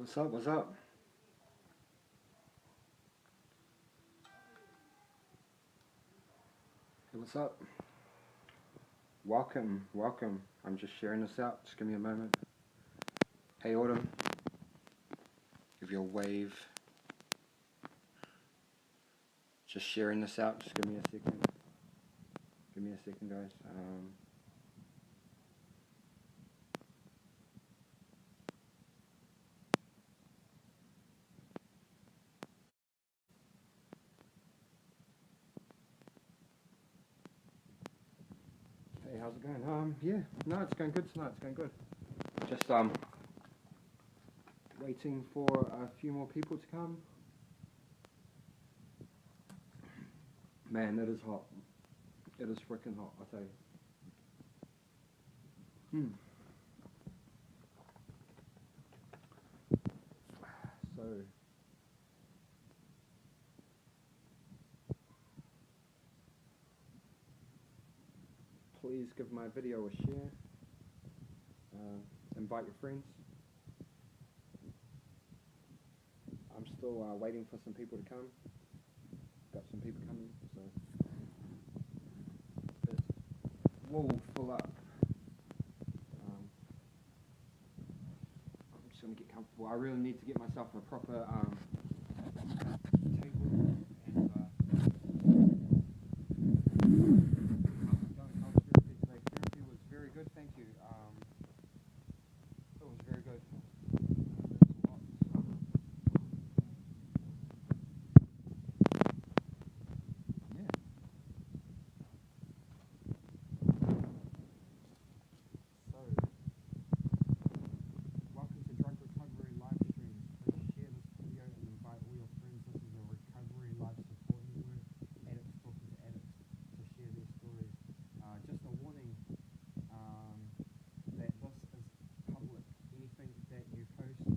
What's up? What's up? Hey, what's up? Welcome, welcome. I'm just sharing this out. Just give me a moment. Hey, Autumn. Give you a wave. Just sharing this out. Just give me a second. Give me a second, guys. Hey, how's it going? Yeah. No, it's going good tonight. It's going good. Just waiting for a few more people to come. Man, it is hot. It is freaking hot, I tell you. So, please give my video a share. Invite your friends. I'm still waiting for some people to come. Got some people coming, so it's wall full up. I'm just gonna get comfortable. I really need to get myself a proper table. And how's therapy today? Therapy was very good, thank you. It was very good. Welcome to Drug Recovery live stream. Please share this video and invite all your friends. This is a recovery life support network. Addicts talking to addicts to share their stories. Just a warning that this is public. Anything that you post or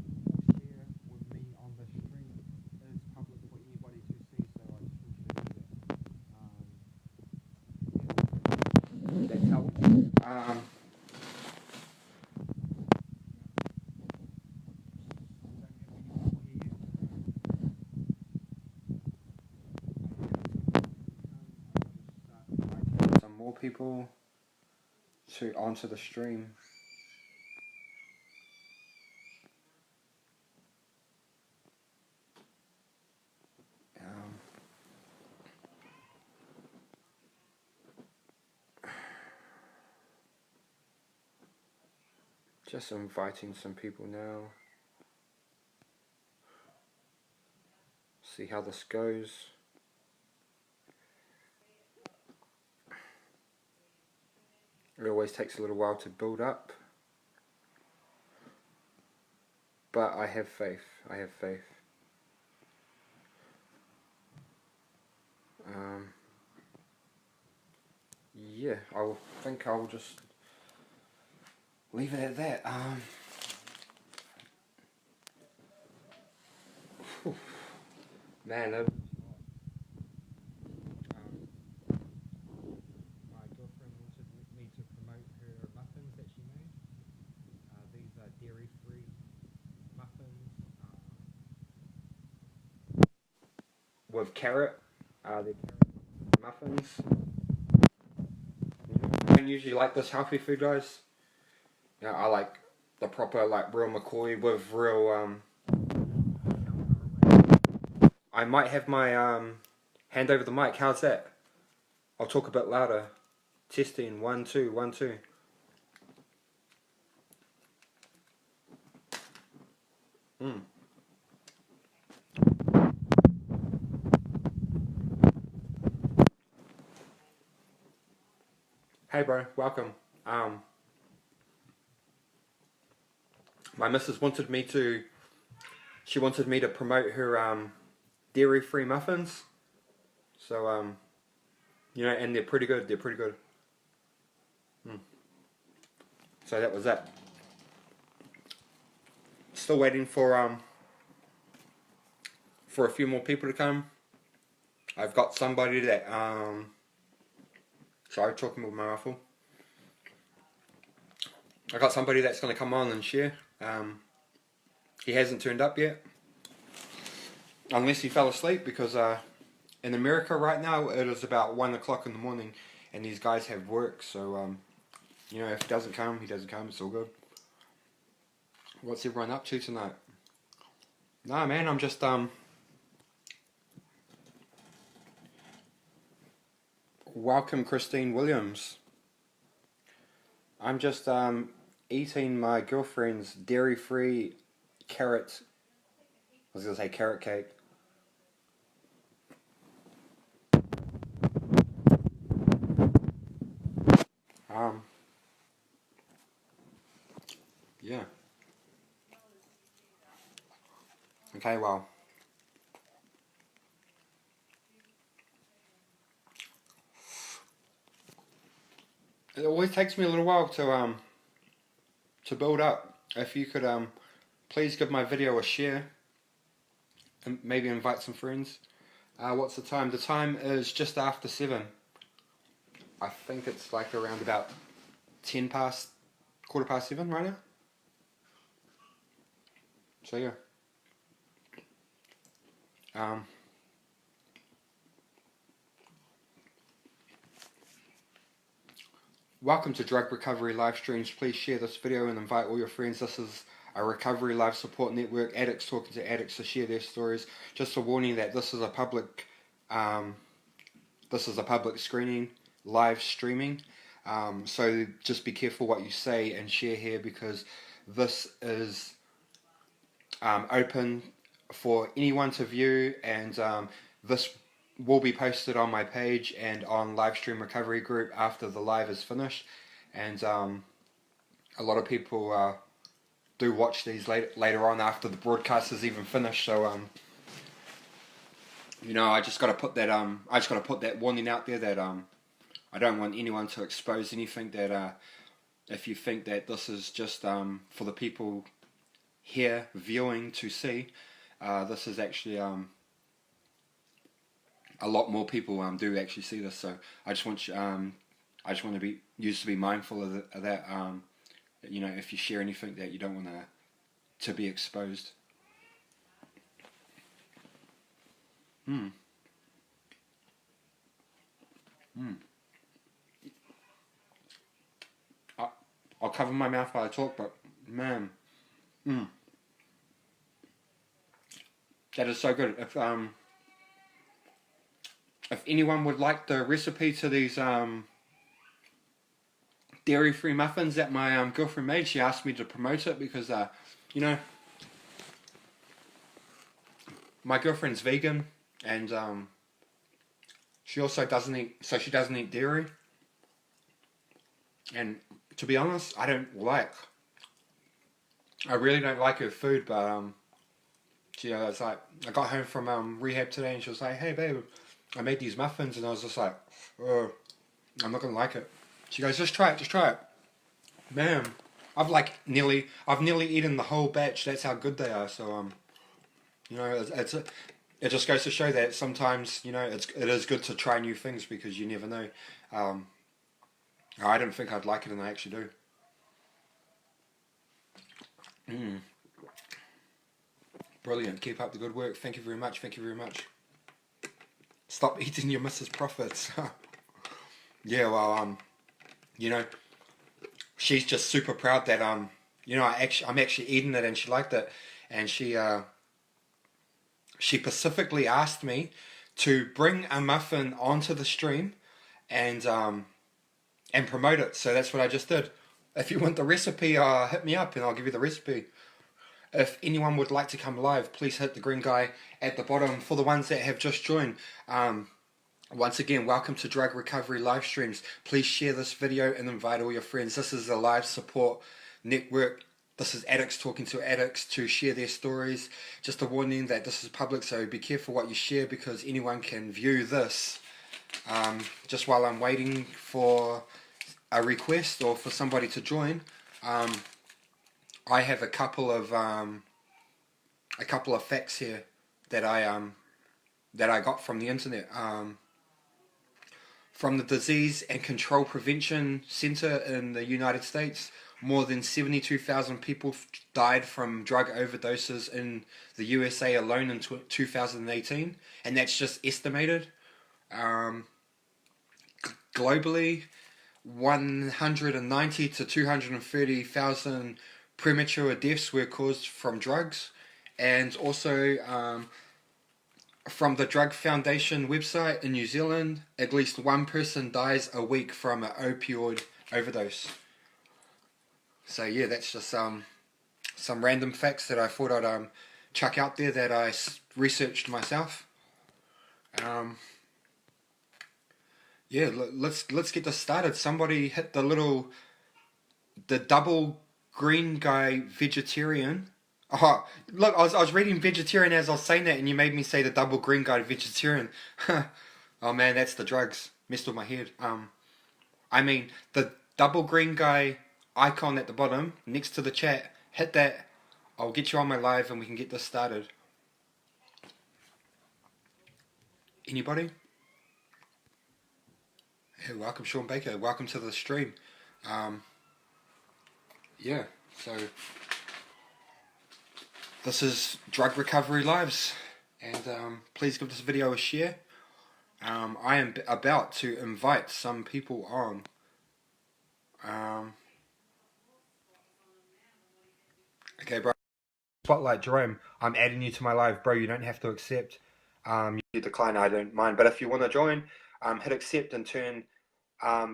share with me on the stream is public for anybody to see. So I just want you to know that. That's how. Some more people onto the stream. Just inviting some people now. See how this goes. It always takes a little while to build up. But I have faith. I have faith. Yeah, I think I'll just leave it at that. Man, my girlfriend wanted me to promote her muffins that she made. These are dairy-free muffins with carrot. They're carrot muffins. I don't usually like this healthy food, guys. You know, I like the proper, like, real McCoy with real, I might have my, hand over the mic. How's that? I'll talk a bit louder. Testing. 1, 2, 1, 2. Hey bro, welcome. My missus wanted me to promote her dairy-free muffins. So you know, and they're pretty good. They're pretty good. So that was that. Still waiting for a few more people to come. I've got somebody that sorry, talking with my rifle. I got somebody that's going to come on and share. He hasn't turned up yet. Unless he fell asleep, because in America right now it is about 1 o'clock in the morning and these guys have work, so you know, if he doesn't come, he doesn't come, it's all good. What's everyone up to tonight? Nah, man, I'm just welcome Christine Williams. I'm just eating my girlfriend's dairy-free carrot, I was gonna say carrot cake. Yeah. Okay, well. It always takes me a little while to build up. If you could please give my video a share and maybe invite some friends. What's the time? The time is just after 7. I think it's like around about 10 past, quarter past 7 right now. So yeah. Welcome to Drug Recovery Live Streams. Please share this video and invite all your friends. This is a recovery live support network. Addicts talking to addicts to share their stories. Just a warning that this is a public screening, live streaming. So just be careful what you say and share here, because this is open for anyone to view, and this will be posted on my page and on Livestream Recovery Group after the live is finished. And a lot of people do watch these later on after the broadcast is even finished. So you know, I just got to put that warning out there that I don't want anyone to expose anything. That if you think that this is just for the people here viewing to see, this is actually a lot more people do actually see this. So I just want you, I just want to be mindful of that. You know, if you share anything that you don't want to be exposed. I'll cover my mouth while I talk, but man, that is so good. If anyone would like the recipe to these dairy-free muffins that my girlfriend made, she asked me to promote it because you know, my girlfriend's vegan, and she also doesn't eat dairy. And to be honest, I really don't like her food, but it's like, I got home from rehab today and she was like, "Hey babe, I made these muffins," and I was just like, "Oh, I'm not gonna like it." She goes, just try it. Man, I've nearly eaten the whole batch. That's how good they are. So you know, it just goes to show that sometimes, you know, it is good to try new things, because you never know. I didn't think I'd like it, and I actually do. Brilliant. Keep up the good work. Thank you very much. Stop eating your Mrs. Profits. Yeah, well, you know, she's just super proud that you know, I'm actually eating it, and she liked it, and she specifically asked me to bring a muffin onto the stream and promote it. So that's what I just did. If you want the recipe, hit me up and I'll give you the recipe. If anyone would like to come live, please hit the green guy at the bottom. For the ones that have just joined, once again, welcome to Drug Recovery Live Streams. Please share this video and invite all your friends. This is a live support network. This is addicts talking to addicts to share their stories. Just a warning that this is public, so be careful what you share, because anyone can view this. Just while I'm waiting for a request or for somebody to join, I have a couple of facts here that I got from the internet. From the Disease and Control Prevention Center in the United States, more than 72,000 people died from drug overdoses in the USA alone in 2018, and that's just estimated. Um, Globally, 190 to 230,000 premature deaths were caused from drugs, and also from the Drug Foundation website in New Zealand, at least one person dies a week from an opioid overdose. So yeah, that's just some random facts that I thought I'd chuck out there that I researched myself. Yeah, let's get this started. Somebody hit the double green guy vegetarian. Oh, look, I was reading vegetarian as I was saying that, and you made me say the double green guy vegetarian. Oh man, that's the drugs. Messed with my head. I mean, the double green guy icon at the bottom, next to the chat, hit that. I'll get you on my live and we can get this started. Anybody? Hey, welcome Sean Baker. Welcome to the stream. Yeah, so this is Drug Recovery Lives, and please give this video a share. I am about to invite some people on. Okay, bro. Spotlight, Jerome. I'm adding you to my live, bro. You don't have to accept. You decline, I don't mind. But if you want to join, hit accept and turn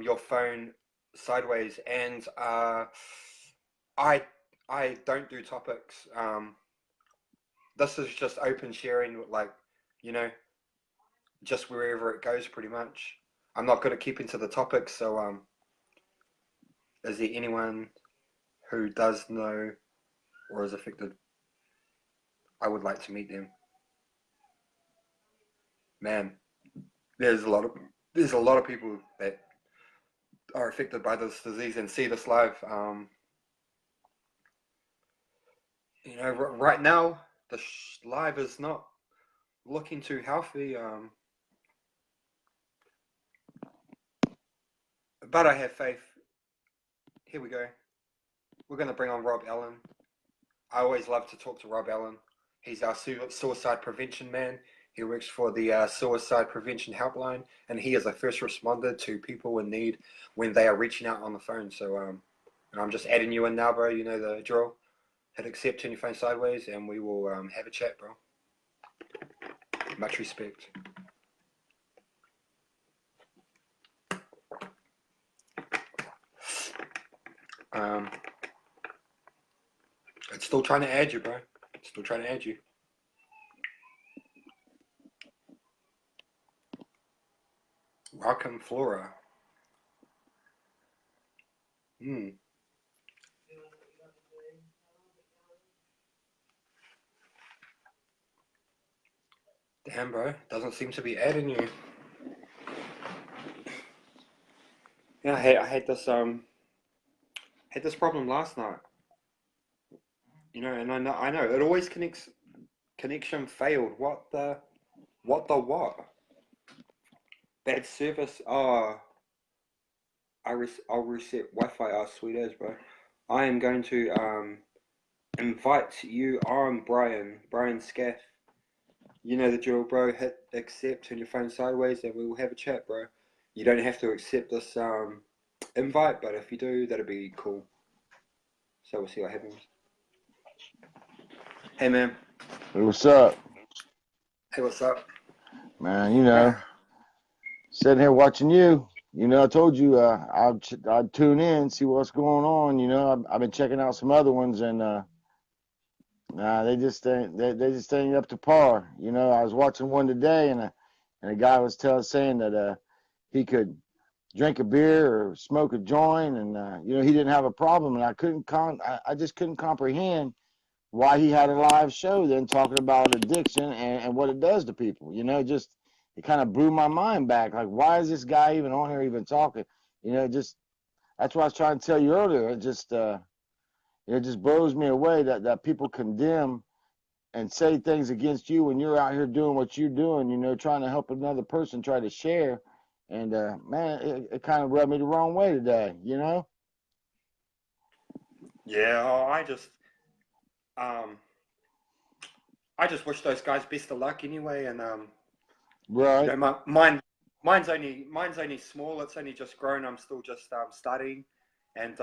your phone sideways. And I don't do topics. This is just open sharing, like, you know, just wherever it goes, pretty much. I'm not good at keeping to the topics, so is there anyone who does know or is affected? I would like to meet them. Man, there's a lot of people that are affected by this disease and see this live. You know, right now the live is not looking too healthy. But I have faith. Here we go. We're going to bring on Rob Allen. I always love to talk to Rob Allen. He's our suicide prevention man. He works for the Suicide Prevention Helpline, and he is a first responder to people in need when they are reaching out on the phone. So and I'm just adding you in now, bro. You know the drill. Hit accept, turn your phone sideways, and we will have a chat, bro. Much respect. It's still trying to add you, bro. It's still trying to add you. Welcome, Flora. Damn, bro. Doesn't seem to be adding you. Yeah, I had this problem last night. You know, and I know it always connection failed. What? Bad service. Oh, I'll reset Wi-Fi. Oh, sweet as, bro. I am going to invite you on, Brian Scaff. You know the drill, bro. Hit accept, turn your phone sideways, and we will have a chat, bro. You don't have to accept this invite, but if you do, that'll be cool. So we'll see what happens. Hey, man. Hey, what's up? Hey, what's up? Man, you know, sitting here watching you. You know, I told you I'd tune in, see what's going on. You know, I've been checking out some other ones, and nah, they just ain't up to par. You know, I was watching one today, and a guy was saying that he could drink a beer or smoke a joint, and you know, he didn't have a problem, and I just couldn't comprehend why he had a live show then talking about addiction and what it does to people. You know, just it kind of blew my mind back. Like, why is this guy even on here even talking? You know, just that's what I was trying to tell you earlier. It just blows me away that people condemn and say things against you when you're out here doing what you're doing, you know, trying to help another person try to share. And man, it kind of rubbed me the wrong way today, you know? Yeah, um, I just wish those guys best of luck anyway, and you Right. know, mine's only small. It's only just grown. I'm still just studying, and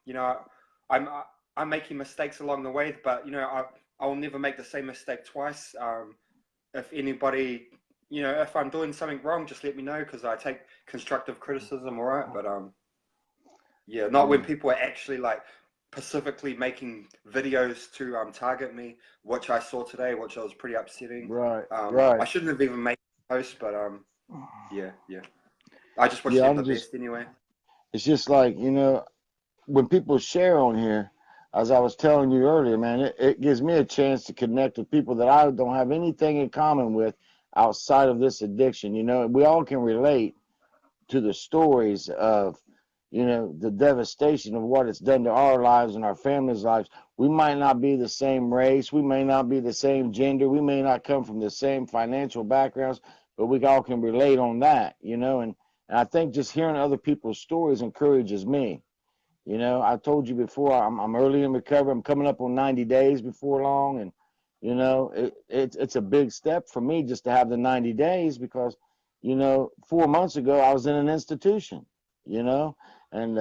you know, I'm I'm making mistakes along the way, but you know, I'll never make the same mistake twice. If anybody, you know, if I'm doing something wrong, just let me know because I take constructive criticism, all right. But yeah, not when Yeah. people are actually like specifically making videos to target me, which I saw today, which was pretty upsetting. Right. Right. I shouldn't have even made a post, but yeah, yeah. I just wish Yeah, them I'm the just, best anyway. it's just like, when people share on here, as I was telling you earlier, man, it gives me a chance to connect with people that I don't have anything in common with outside of this addiction. We all can relate to the stories of, the devastation of what it's done to our lives and our families' lives. We might not be the same race, we may not be the same gender, we may not come from the same financial backgrounds, but we all can relate on that, and I think just hearing other people's stories encourages me. I told you before, I'm early in recovery. I'm coming up on 90 days before long, and it's a big step for me just to have the 90 days because 4 months ago I was in an institution, you know, and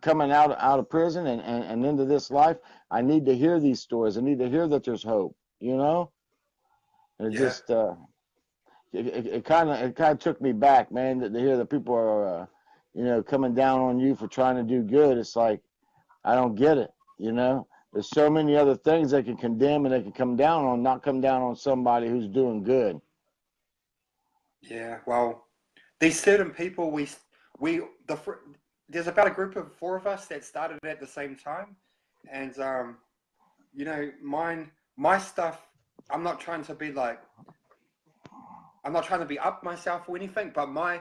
coming out of prison and into this life, I need to hear these stories. I need to hear that there's hope, and it Yeah, just it kind of took me back, man, to hear that people are coming down on you for trying to do good. It's like I don't get it. There's so many other things they can condemn and they can come down on, not come down on somebody who's doing good. yeah. Well, these certain people, we the there's about a group of four of us that started at the same time, and you know, my stuff. I'm not trying to be like I'm not trying to be up myself or anything, but my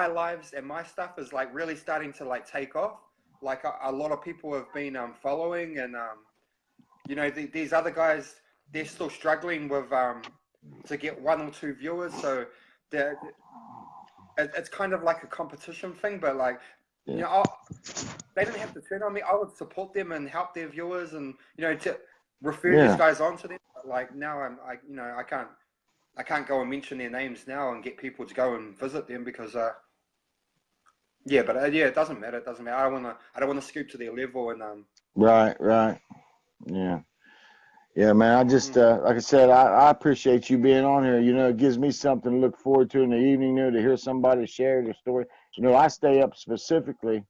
lives and my stuff is like really starting to like take off. Like a lot of people have been following, and you know, these other guys, they're still struggling with to get one or two viewers. So they're, it's kind of like a competition thing, but like, you Yeah. know, they didn't have to turn on me. I would support them and help their viewers, and you know, to refer these Yeah. guys on to them. But like now, you know, I can't go and mention their names now and get people to go and visit them because yeah, but yeah, it doesn't matter. It doesn't matter. I don't wanna scoop to their level, and Right. Right. Yeah. Yeah, man. I just, mm, like I said, I appreciate you being on here. It gives me something to look forward to in the evening, to hear somebody share their story. I stay up specifically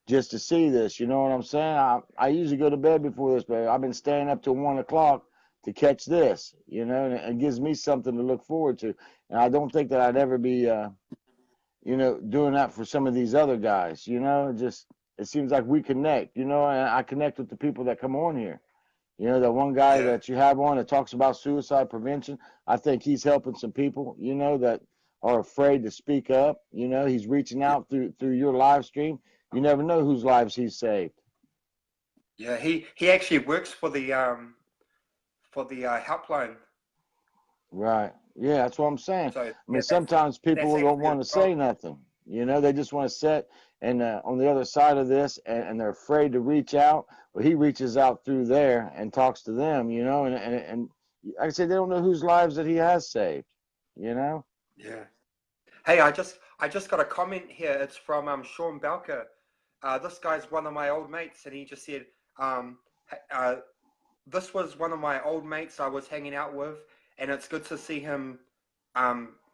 just to see this. You know what I'm saying? I usually go to bed before this, but I've been staying up till 1 o'clock to catch this. And it gives me something to look forward to. And I don't think that I'd ever be, doing that for some of these other guys. Just it seems like we connect. And I connect with the people that come on here. That one guy yeah, that you have on that talks about suicide prevention. I think he's helping some people. That are afraid to speak up. He's reaching yeah, out through your live stream. You never know whose lives he's saved. yeah. He actually works for the helpline. Right. Yeah, that's what I'm saying. So I mean, yeah, sometimes that's people don't actually his want to job. say nothing. They just want to sit and on the other side of this, and they're afraid to reach out. Well, he reaches out through there and talks to them. And like I said, they don't know whose lives that he has saved. You know. Yeah. Hey, I just got a comment here. It's from Sean Belker. This guy's one of my old mates, and he just said, um, "This was one of my old mates I was hanging out with, and it's good to see him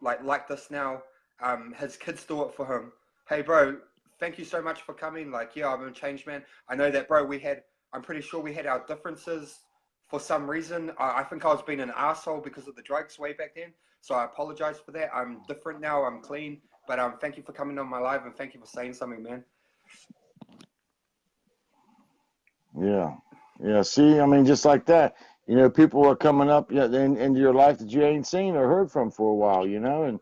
like this now. His kids do it for him. Hey, bro, thank you so much for coming. Like, yeah, I'm a changed man. I know that, bro. I'm pretty sure we had our differences for some reason. I think I was being an asshole because of the drugs way back then. So I apologize for that. I'm different now. I'm clean. But thank you for coming on my live and thank you for saying something, man. Yeah. Yeah. See, I mean, just like that, people are coming up, into your life that you ain't seen or heard from for a while, and,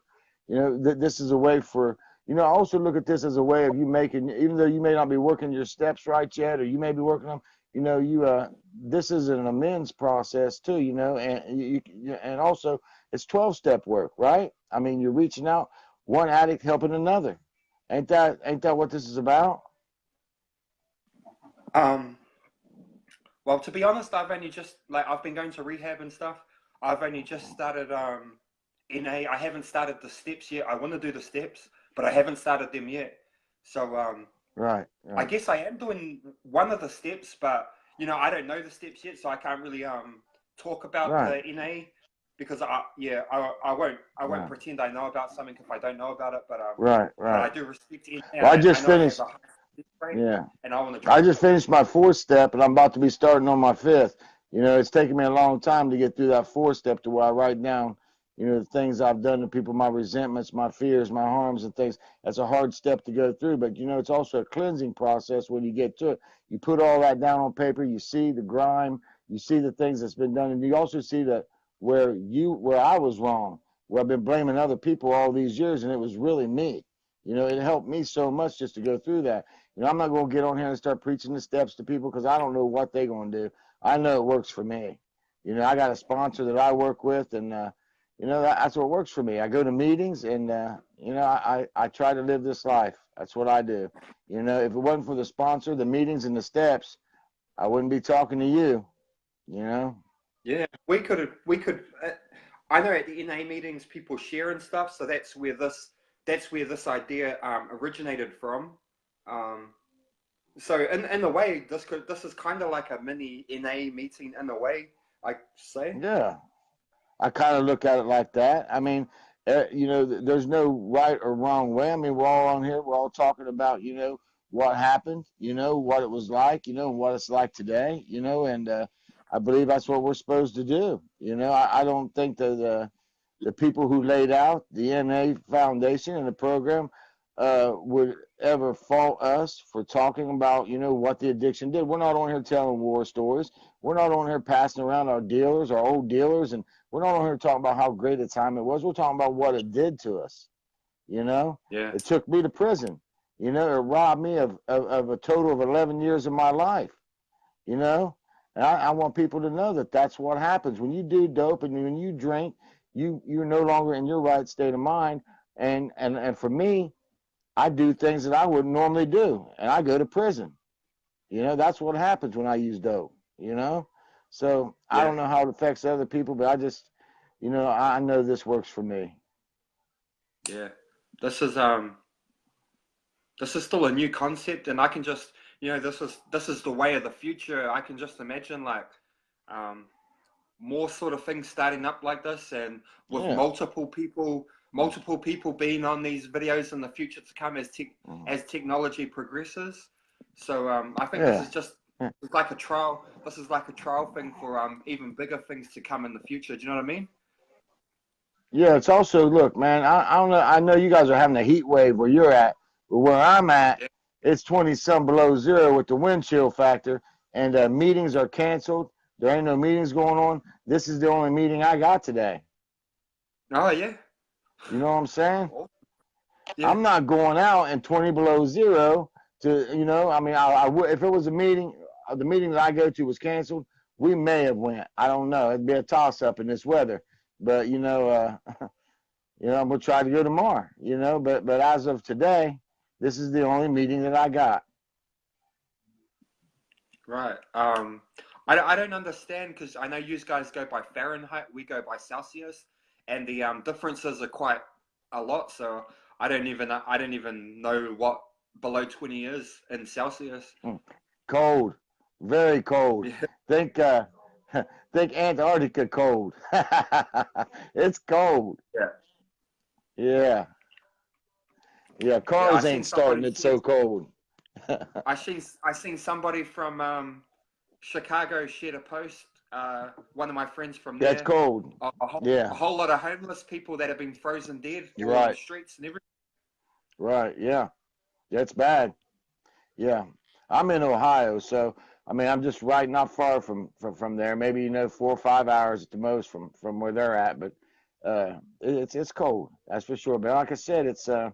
this is a way for, I also look at this as a way of you making, even though you may not be working your steps right yet, or you may be working them, this is an amends process too, and and also it's 12-step work, right? I mean, you're reaching out, one addict helping another. Ain't that what this is about? Well, to be honest, I've been going to rehab and stuff. I've only just started NA. I haven't started the steps yet. I want to do the steps, but I haven't started them yet. So Right, I right, guess I am doing one of the steps, but I don't know the steps yet, so I can't really talk about right, the NA because I won't right, pretend I know about something if I don't know about it. right, But I right. do respect NA. Well, I I just know it has finished. a high step rate, Yeah, and I want to try I to just do it. finished my fourth step, and I'm about to be starting on my fifth. It's taken me a long time to get through that fourth step to where I write down, the things I've done to people, my resentments, my fears, my harms, and things. That's a hard step to go through, but it's also a cleansing process when you get to it. You put all that down on paper. You see the grime. You see the things that's been done, and you also see that where I was wrong, where I've been blaming other people all these years, and it was really me. It helped me so much just to go through that. I'm not going to get on here and start preaching the steps to people because I don't know what they're going to do. I know it works for me. I got a sponsor that I work with, and that's what works for me. I go to meetings, and I try to live this life. That's what I do. If it wasn't for the sponsor, the meetings, and the steps, I wouldn't be talking to you. You know. Yeah, we could. I know at the NA meetings people share and stuff, so that's where this idea originated from. Um, so in a way, this is kind of like a mini NA meeting in a way, I say. Yeah. I kind of look at it like that. I mean, there's no right or wrong way. I mean, we're all on here. We're all talking about, what happened, what it was like, what it's like today, and I believe that's what we're supposed to do. I don't think that the people who laid out the NA Foundation and the program would ever fault us for talking about, what the addiction did. We're not on here telling war stories. We're not on here passing around our dealers, our old dealers, and we're not on here talking about how great a time it was. We're talking about what it did to us. Yeah, It took me to prison. It robbed me of a total of 11 years of my life. You know, and I want people to know that that's what happens when you do dope and when you drink. You're no longer in your right state of mind. And for me, I do things that I wouldn't normally do, and I go to prison. That's what happens when I use dope. So I yeah, don't know how it affects other people, but I just, I know this works for me. yeah. This is um this is still a new concept, and I can just this is the way of the future. I can just imagine like um more sort of things starting up like this, and with Yeah. multiple people being on these videos in the future to come Mhm. as technology progresses. So I think this Yeah. is just Yeah. it's like a trial. This is like a trial thing for even bigger things to come in the future. Do you know what I mean? Yeah, it's also look, man. I don't know. I know you guys are having a heat wave where you're at, but where I'm at, Yeah. it's 20 some below zero with the wind chill factor, and meetings are canceled. There ain't no meetings going on. This is the only meeting I got today. Oh yeah. You know what I'm saying? Well, yeah. I'm not going out in 20 below zero to, I mean, I would if it was a meeting, the meeting that I go to was canceled. We may have went. I don't know. It'd be a toss up in this weather, but I'm gonna try to go tomorrow, but as of today, this is the only meeting that I got. Right. I don't understand because I know you guys go by Fahrenheit, we go by Celsius, and the differences are quite a lot. So I don't even know what below 20 is in Celsius. Mm. Cold, very cold. Yeah, Think think Antarctica cold. It's cold. yeah, Yeah, yeah. yeah. I Cars seen ain't starting. somebody It's share. so cold. I seen somebody from Chicago shared a post. One of my friends from Yeah, it's there. cold. A Yeah, whole lot of homeless people that have been frozen dead you're all on the right. streets and everything. Right. Yeah, that's bad. Yeah, I'm in Ohio, so I mean, I'm just right not far from there. Maybe 4 or 5 hours at the most from where they're at. But it's cold, that's for sure. But like I said, it's a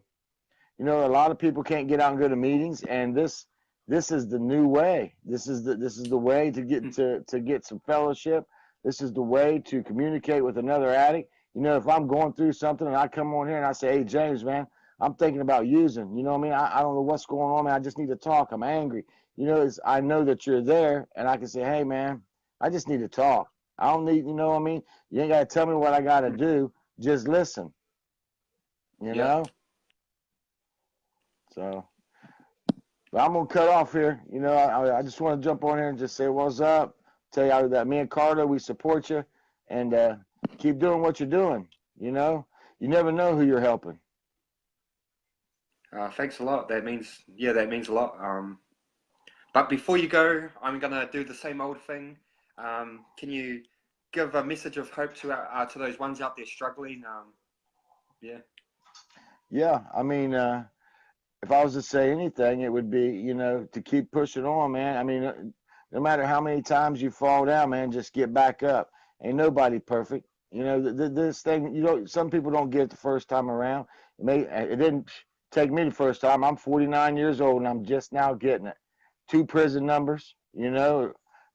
lot of people can't get out and go to meetings, and this is the new way. This is the way to get some fellowship. This is the way to communicate with another addict. If I'm going through something and I come on here and I say, "Hey, James, man, I'm thinking about using." You know what I mean? I don't know what's going on, man. I just need to talk. I'm angry. you know, is I know that you're there, and I can say, hey man, I just need to talk. I don't need, you know what I mean? You ain't got to tell me what I got to do. Just listen, you Yep. know? So, but I'm going to cut off here. You know, I just want to jump on here and just say what's up. Tell you that me and Carter, we support you. And keep doing what you're doing, you know? You never know who you're helping. Thanks a lot. That means a lot. But before you go, I'm gonna do the same old thing. Can you give a message of hope to those ones out there struggling? Yeah. Yeah, I mean, if I was to say anything, it would be, you know, to keep pushing on, man. I mean, no matter how many times you fall down, man, just get back up. Ain't nobody perfect. You know, this thing, you know, some people don't get it the first time around. It didn't take me the first time. I'm 49 years old and I'm just now getting it. 2 prison numbers, you know,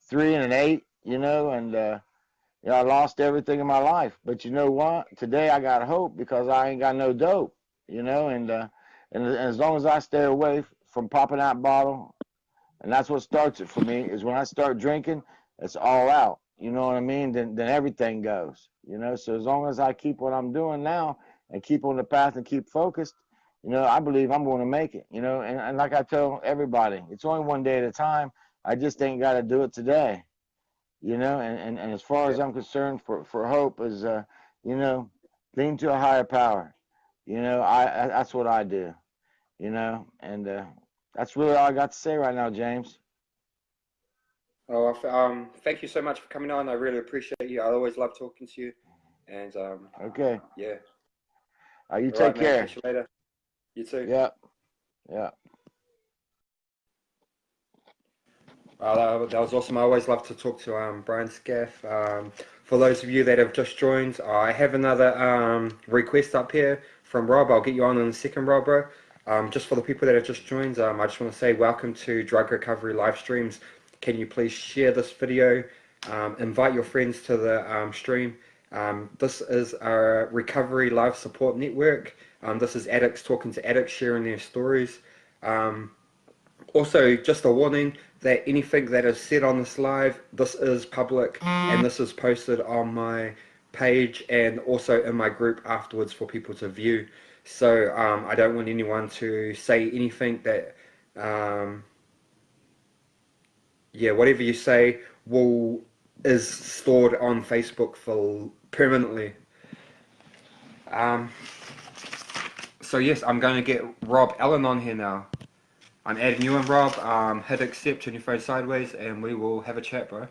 3 and an 8, you know, and you know, I lost everything in my life. But you know what? Today I got hope because I ain't got no dope, you know, and as long as I stay away from popping that bottle, and that's what starts it for me, is when I start drinking, it's all out. You know what I mean? Then everything goes. You know, so as long as I keep what I'm doing now and keep on the path and keep focused, you know, I believe I'm going to make it. You know, and like I tell everybody, it's only one day at a time. I just ain't got to do it today. You know, and as far as Yeah. I'm concerned, for hope is, you know, lean to a higher power. You know, I that's what I do. You know, and that's really all I got to say right now, James. Oh, thank you so much for coming on. I really appreciate you. I always love talking to you. And Okay. yeah. You All take right, man. care. Catch you later. You too. Yeah. Yeah. That was awesome. I always love to talk to Brian Scaff. For those of you that have just joined, I have another request up here from Rob. I'll get you on in a second, Rob, bro. Just for the people that have just joined, I just want to say welcome to Drug Recovery Live Streams. Can you please share this video? Invite your friends to the stream. This is a recovery live support network. This is addicts talking to addicts, sharing their stories. Also, just a warning that anything that is said on this live, this is public and this is posted on my page and also in my group afterwards for people to view. So I don't want anyone to say anything that, yeah, whatever you say is stored on Facebook for permanently. So yes, I'm going to get Rob Allen on here now. I'm adding you and Rob. Hit accept on your phone sideways, and we will have a chat, bro.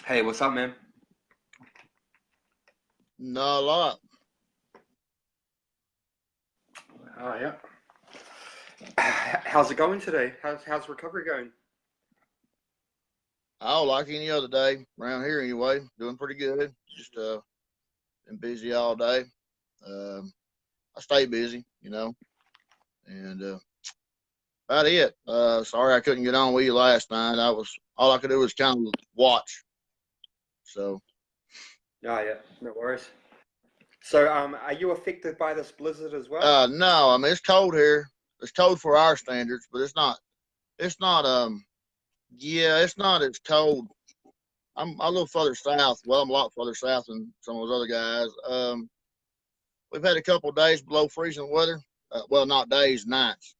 Hey, what's up, man? Not a lot. Oh yeah. How's it going today? How's recovery going? Oh, like any other day around here anyway. Doing pretty good. Just been busy all day. I stay busy, you know, and about it. Sorry I couldn't get on with you last night. All I could do was kind of watch. So Oh yeah, no worries. So are you affected by this blizzard as well? no, I mean it's cold here. It's cold for our standards, but it's not. It's not. Yeah, it's not as cold. I'm a little further south. Well, I'm a lot further south than some of those other guys. We've had a couple of days below freezing weather. Well, not days, nights.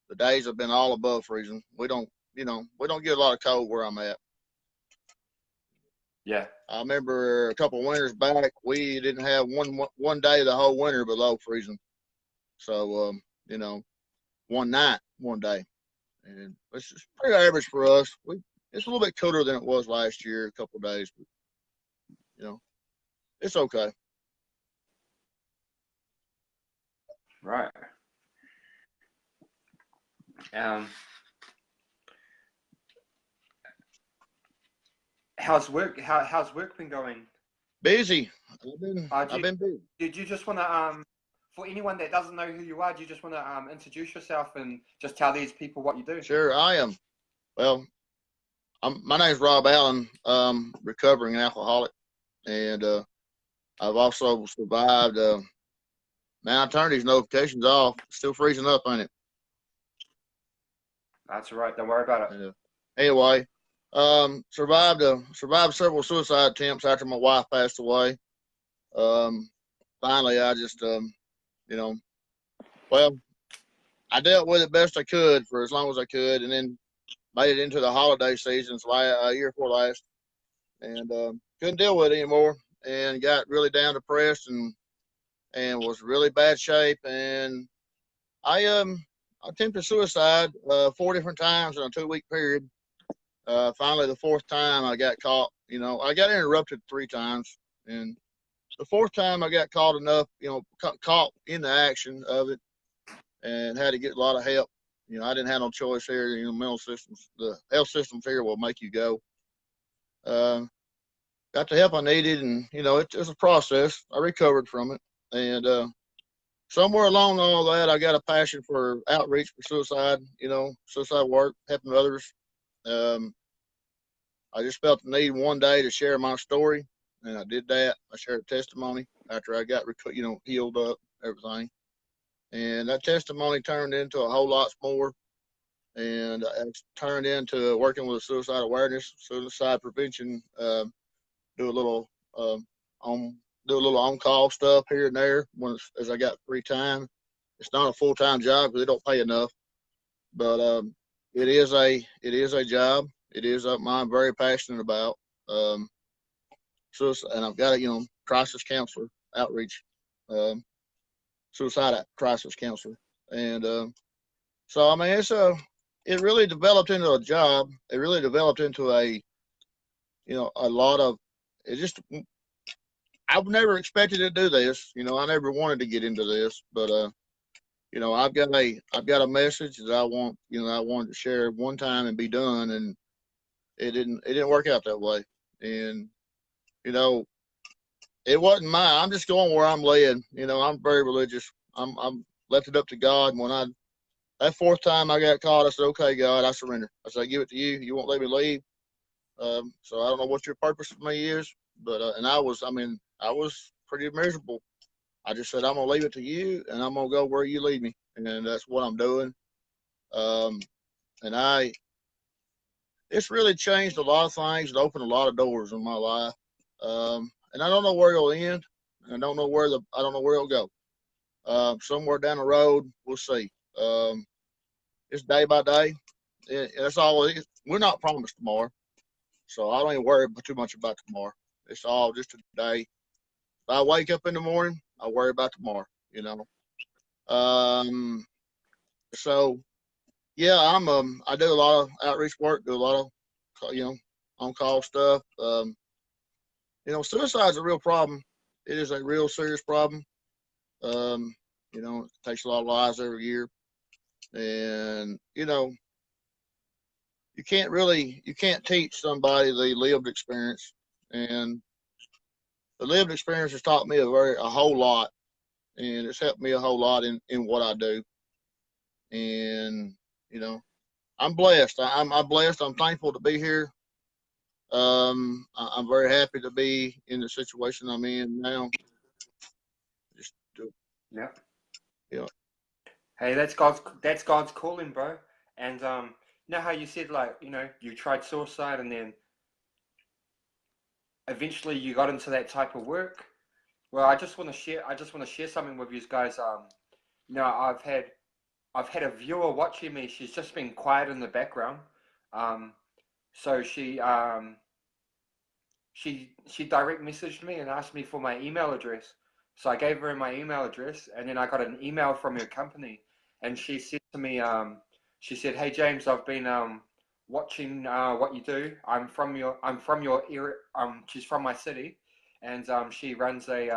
The days have been all above freezing. We don't, you know, we don't get a lot of cold where I'm at. Yeah. I remember a couple of winters back, we didn't have one day the whole winter below freezing. So, you know, one night, one day, and it's just pretty average for us. It's a little bit cooler than it was last year, a couple of days, but you know, it's okay. Right. Um, how's work? How's work been going? Busy. Uh, I've do, been busy. did you just want to for anyone that doesn't know who you are, do you just want to introduce yourself and just tell these people what you do? Sure, I am. Well, my name's Rob Allen. Recovering alcoholic. And I've also survived. Man, I turned these notifications off. It's still freezing up, ain't it? That's all right. Don't worry about it. Anyway, survived several suicide attempts after my wife passed away. Finally, I just you know, well, I dealt with it best I could for as long as I could, and then made it into the holiday seasons year before last, and couldn't deal with it anymore, and got really down depressed and was really bad shape, and I attempted suicide 4 different times in a 2 week period. Finally, the fourth time I got caught. I got interrupted 3 times, and the fourth time I got caught enough, caught in the action of it, and had to get a lot of help. I didn't have no choice here. The health systems here will make you go. Got the help I needed, and it's a process. I recovered from it, and somewhere along all that, I got a passion for outreach for suicide. Suicide work, helping others. I just felt the need one day to share my story, and I did that. I shared testimony after I got healed up, everything, and that testimony turned into a whole lot more, and it's turned into working with suicide awareness, suicide prevention. Do a little on call stuff here and there as I got free time. It's not a full time job because they don't pay enough, but it is a job. It is something I'm very passionate about. And I've got a crisis counselor outreach, suicide crisis counselor, and so I mean it really developed into a job. It really developed into a lot of it. Just I've never expected to do this. I never wanted to get into this, but I've got a message that I wanted to share one time and be done, and it didn't work out that way. And it wasn't mine. I'm just going where I'm led. I'm very religious. I'm left it up to God. And that fourth time I got caught, I said, "Okay, God, I surrender." I said, "I give it to you. You won't let me leave." So I don't know what your purpose for me is, but and I was pretty miserable. I just said, "I'm gonna leave it to you, and I'm gonna go where you lead me," and that's what I'm doing. Um, and it's really changed a lot of things and opened a lot of doors in my life. And I don't know where it'll end. I don't know where it'll go. Somewhere down the road, we'll see. It's day by day. That's all it is. We're not promised tomorrow, so I don't even worry too much about tomorrow. It's all just a day. If I wake up in the morning, I worry about tomorrow. Um, so yeah, I do a lot of outreach work, do a lot of on call stuff. Suicide's a real problem. It is a real serious problem. It takes a lot of lives every year, and you can't teach somebody the lived experience, and the lived experience has taught me a whole lot, and it's helped me a whole lot in what I do, and I'm blessed. I'm blessed. I'm thankful to be here. I'm very happy to be in the situation I'm in now. Just do, Yeah. you know, Hey, that's God's calling, bro. And how you said you tried suicide and then eventually you got into that type of work. Well, I just want to share something with you guys. I've had a viewer watching me. She's just been quiet in the background. So she direct messaged me and asked me for my email address. So I gave her my email address, and then I got an email from her company, and she said to me, she said, "Hey James, I've been watching what you do. I'm from your area. She's from my city, and she runs a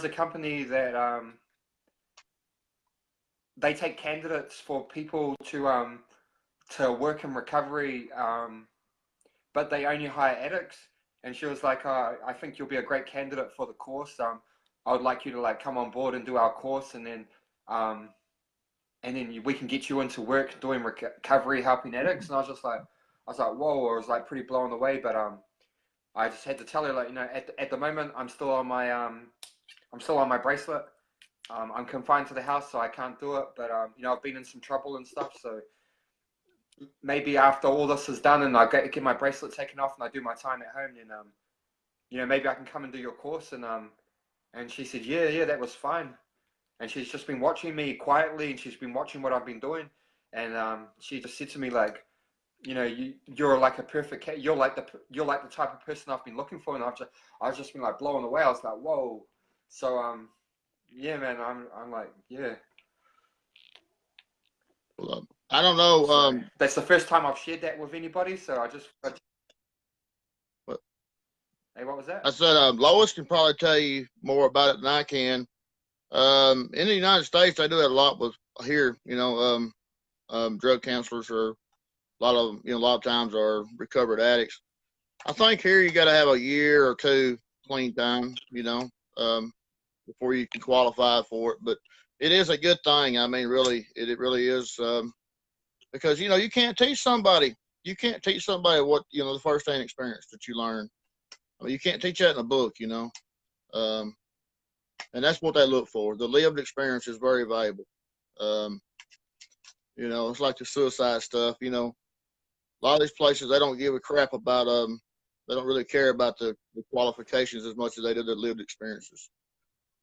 company that they take candidates for people to work in recovery, but they only hire addicts." And she was like, "I think you'll be a great candidate for the course. I would like you to come on board and do our course, and then we can get you into work doing recovery, helping addicts." And I was just like, I was like, whoa, I was like pretty blown away. But I just had to tell her, like, at the moment I'm still on my bracelet. I'm confined to the house, so I can't do it. But I've been in some trouble and stuff, so maybe after all this is done and I get my bracelet taken off and I do my time at home, then maybe I can come and do your course. And she said, yeah, that was fine. And she's just been watching me quietly, and she's been watching what I've been doing. And she just said to me, like, you're like a perfect cat. You're like the type of person I've been looking for. And I've just been like blown away. I was like, whoa. So yeah, man, I'm like, yeah. Well, I don't know. So that's the first time I've shared that with anybody. So What? Hey, what was that? I said Lois can probably tell you more about it than I can. In the United States, they do that a lot with here. Drug counselors are a lot of them. A lot of times are recovered addicts. I think here you got to have a year or two clean time. Before you can qualify for it. But it is a good thing. I mean, really, it really is. Because you can't teach somebody. You can't teach somebody what the first-hand experience that you learn. I mean, you can't teach that in a book. And that's what they look for. The lived experience is very valuable. It's like the suicide stuff. A lot of these places, they don't give a crap about they don't really care about the qualifications as much as they do the lived experiences.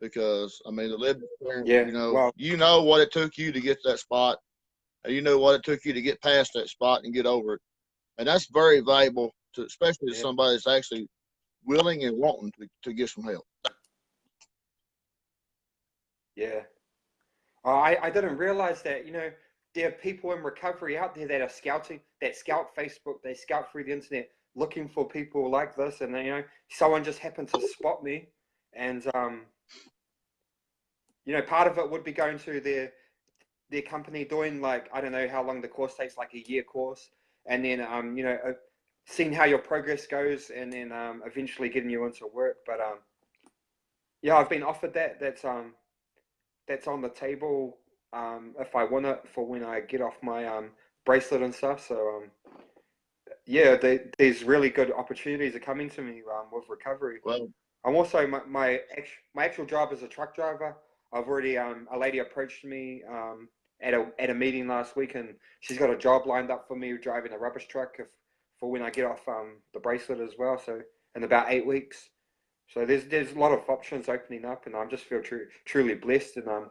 Because I mean, the lived experience, Yeah. Well, you know what it took you to get to that spot, and you know what it took you to get past that spot and get over it, and that's very valuable to, especially to somebody that's actually willing and wanting to get some help. Yeah. I didn't realize that, there are people in recovery out there that are scouting, that scout Facebook, they scout through the internet looking for people like this. And, someone just happened to spot me. And, part of it would be going to their company doing, like, I don't know how long the course takes, like a year course. And then, seeing how your progress goes, and then eventually getting you into work. But, yeah, I've been offered that. That's on the table if I want it for when I get off my bracelet and stuff. So yeah, there's really good opportunities are coming to me with recovery. Well, I'm also my actual job as a truck driver. I've already a lady approached me at a meeting last week, and she's got a job lined up for me driving a rubbish truck for when I get off the bracelet as well. So in about 8 weeks. So there's a lot of options opening up, and I just feel truly blessed. And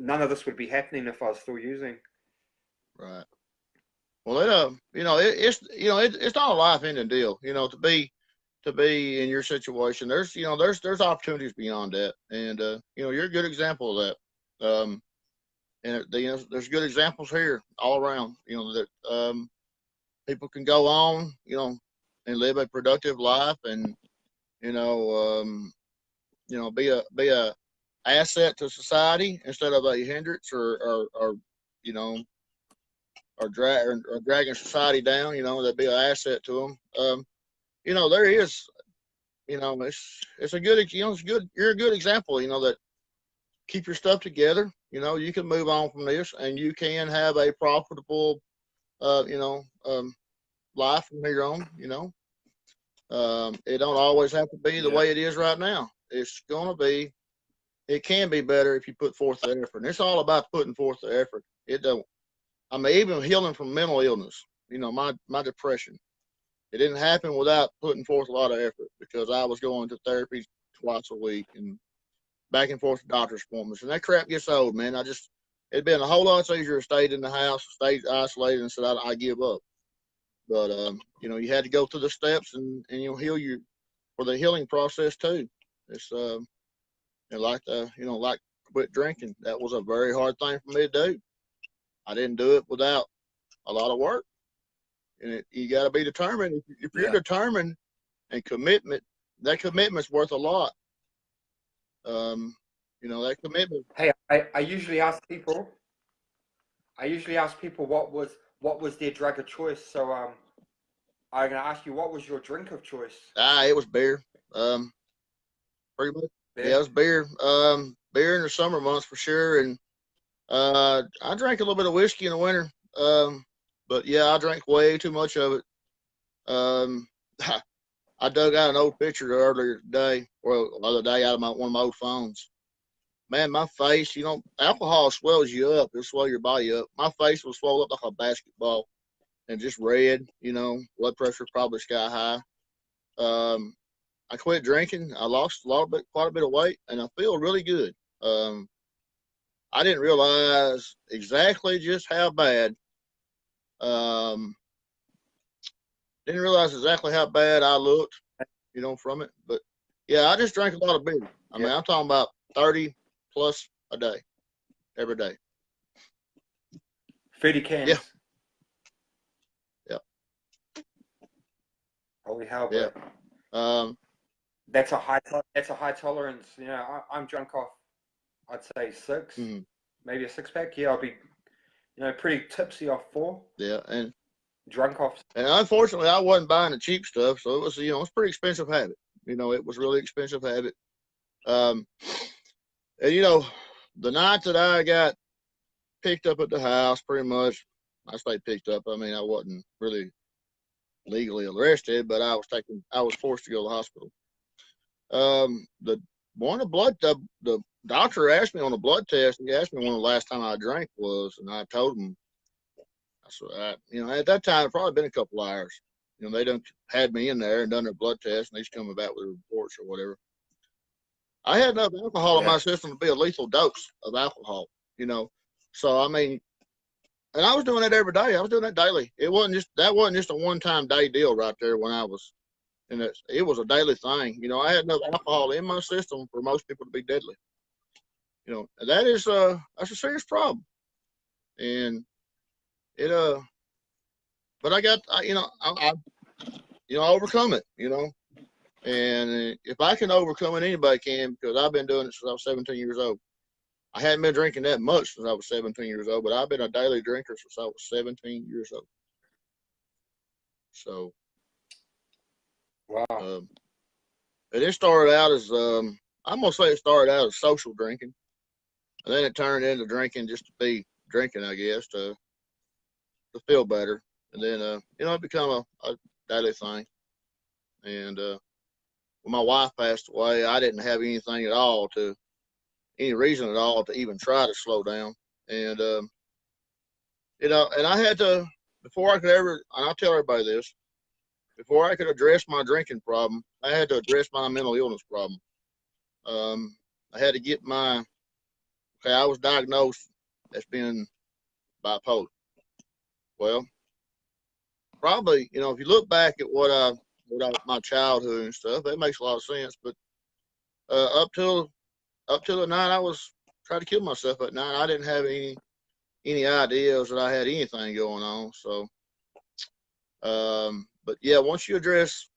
none of this would be happening if I was still using. right. Well, it's not a life-ending deal. To be in your situation, there's opportunities beyond that, and you're a good example of that. And there's good examples here all around. That people can go on, and live a productive life, and be a asset to society instead of a hindrance or dragging society down. That'd be an asset to them. There is, it's a good, it's good. You're a good example. That keep your stuff together. You can move on from this, and you can have a profitable, life from here on. It don't always have to be the way it is right now. It can be better if you put forth the effort. And it's all about putting forth the effort. It don't. I mean, even healing from mental illness, my depression, it didn't happen without putting forth a lot of effort, because I was going to therapy twice a week and back and forth to doctor's appointments. And that crap gets old, man. It'd been a whole lot easier to stay in the house, stay isolated, and said, I give up. But, you had to go through the steps and heal you for the healing process too. It's, like quit drinking. That was a very hard thing for me to do. I didn't do it without a lot of work. And you got to be determined. If you're determined and commitment, that commitment's worth a lot. That commitment. Hey, I usually ask people. What was their drug of choice. So I'm gonna ask you, what was your drink of choice? It was beer. Pretty much. Beer? Yeah, it was beer. Beer in the summer months for sure, and I drank a little bit of whiskey in the winter. But yeah, I drank way too much of it. Um, I dug out an old picture earlier today, or the other day, out of one of my old phones. Man, my face, alcohol swells you up. It'll swell your body up. My face was swelled up like a basketball and just red, blood pressure probably sky high. Um, I quit drinking. I lost quite a bit of weight, and I feel really good. Um, I didn't realize exactly just how bad. Um, didn't realize exactly how bad I looked, from it. But yeah, I just drank a lot of beer. I mean, I'm talking about 30 plus a day, every day. 30 cans. Yeah. Yeah. Holy hell, Yeah. bro. That's a high tolerance. I'm drunk off, I'd say 6, maybe a 6-pack. Yeah, I'll be, pretty tipsy off 4. Yeah, and drunk off. And unfortunately, I wasn't buying the cheap stuff, so it was, it's a pretty expensive habit. It was really expensive habit. And the night that I got picked up at the house, pretty much, I say picked up. I mean, I wasn't really legally arrested, but I was forced to go to the hospital. The doctor asked me on a blood test. He asked me when the last time I drank was, and I told him. So at that time, it probably been a couple hours. They done had me in there and done their blood test, and he's coming back with reports or whatever. I had enough alcohol in my system to be a lethal dose of alcohol. So I mean, and I was doing that every day. I was doing that daily. That wasn't just a one-time day deal right there when I was, and it was a daily thing. I had enough alcohol in my system for most people to be deadly. And that's a serious problem, and it but I got I overcome it, and if I can overcome it, anybody can, because I've been doing it since I was 17 years old. I hadn't been drinking that much since I was 17 years old, but I've been a daily drinker since I was 17 years old. So, wow. And it started out as I'm gonna say it started out as social drinking, and then it turned into drinking just to be drinking, I guess, to feel better. And then, it became a daily thing. And when my wife passed away, I didn't have anything at all any reason at all to even try to slow down. And, and I had to, before I could ever, and I'll tell everybody this, before I could address my drinking problem, I had to address my mental illness problem. I had to get I was diagnosed as being bipolar. Well, probably, if you look back at my childhood and stuff, that makes a lot of sense. But up till the night I was trying to kill myself at night, I didn't have any ideas that I had anything going on. So, but yeah, once you address,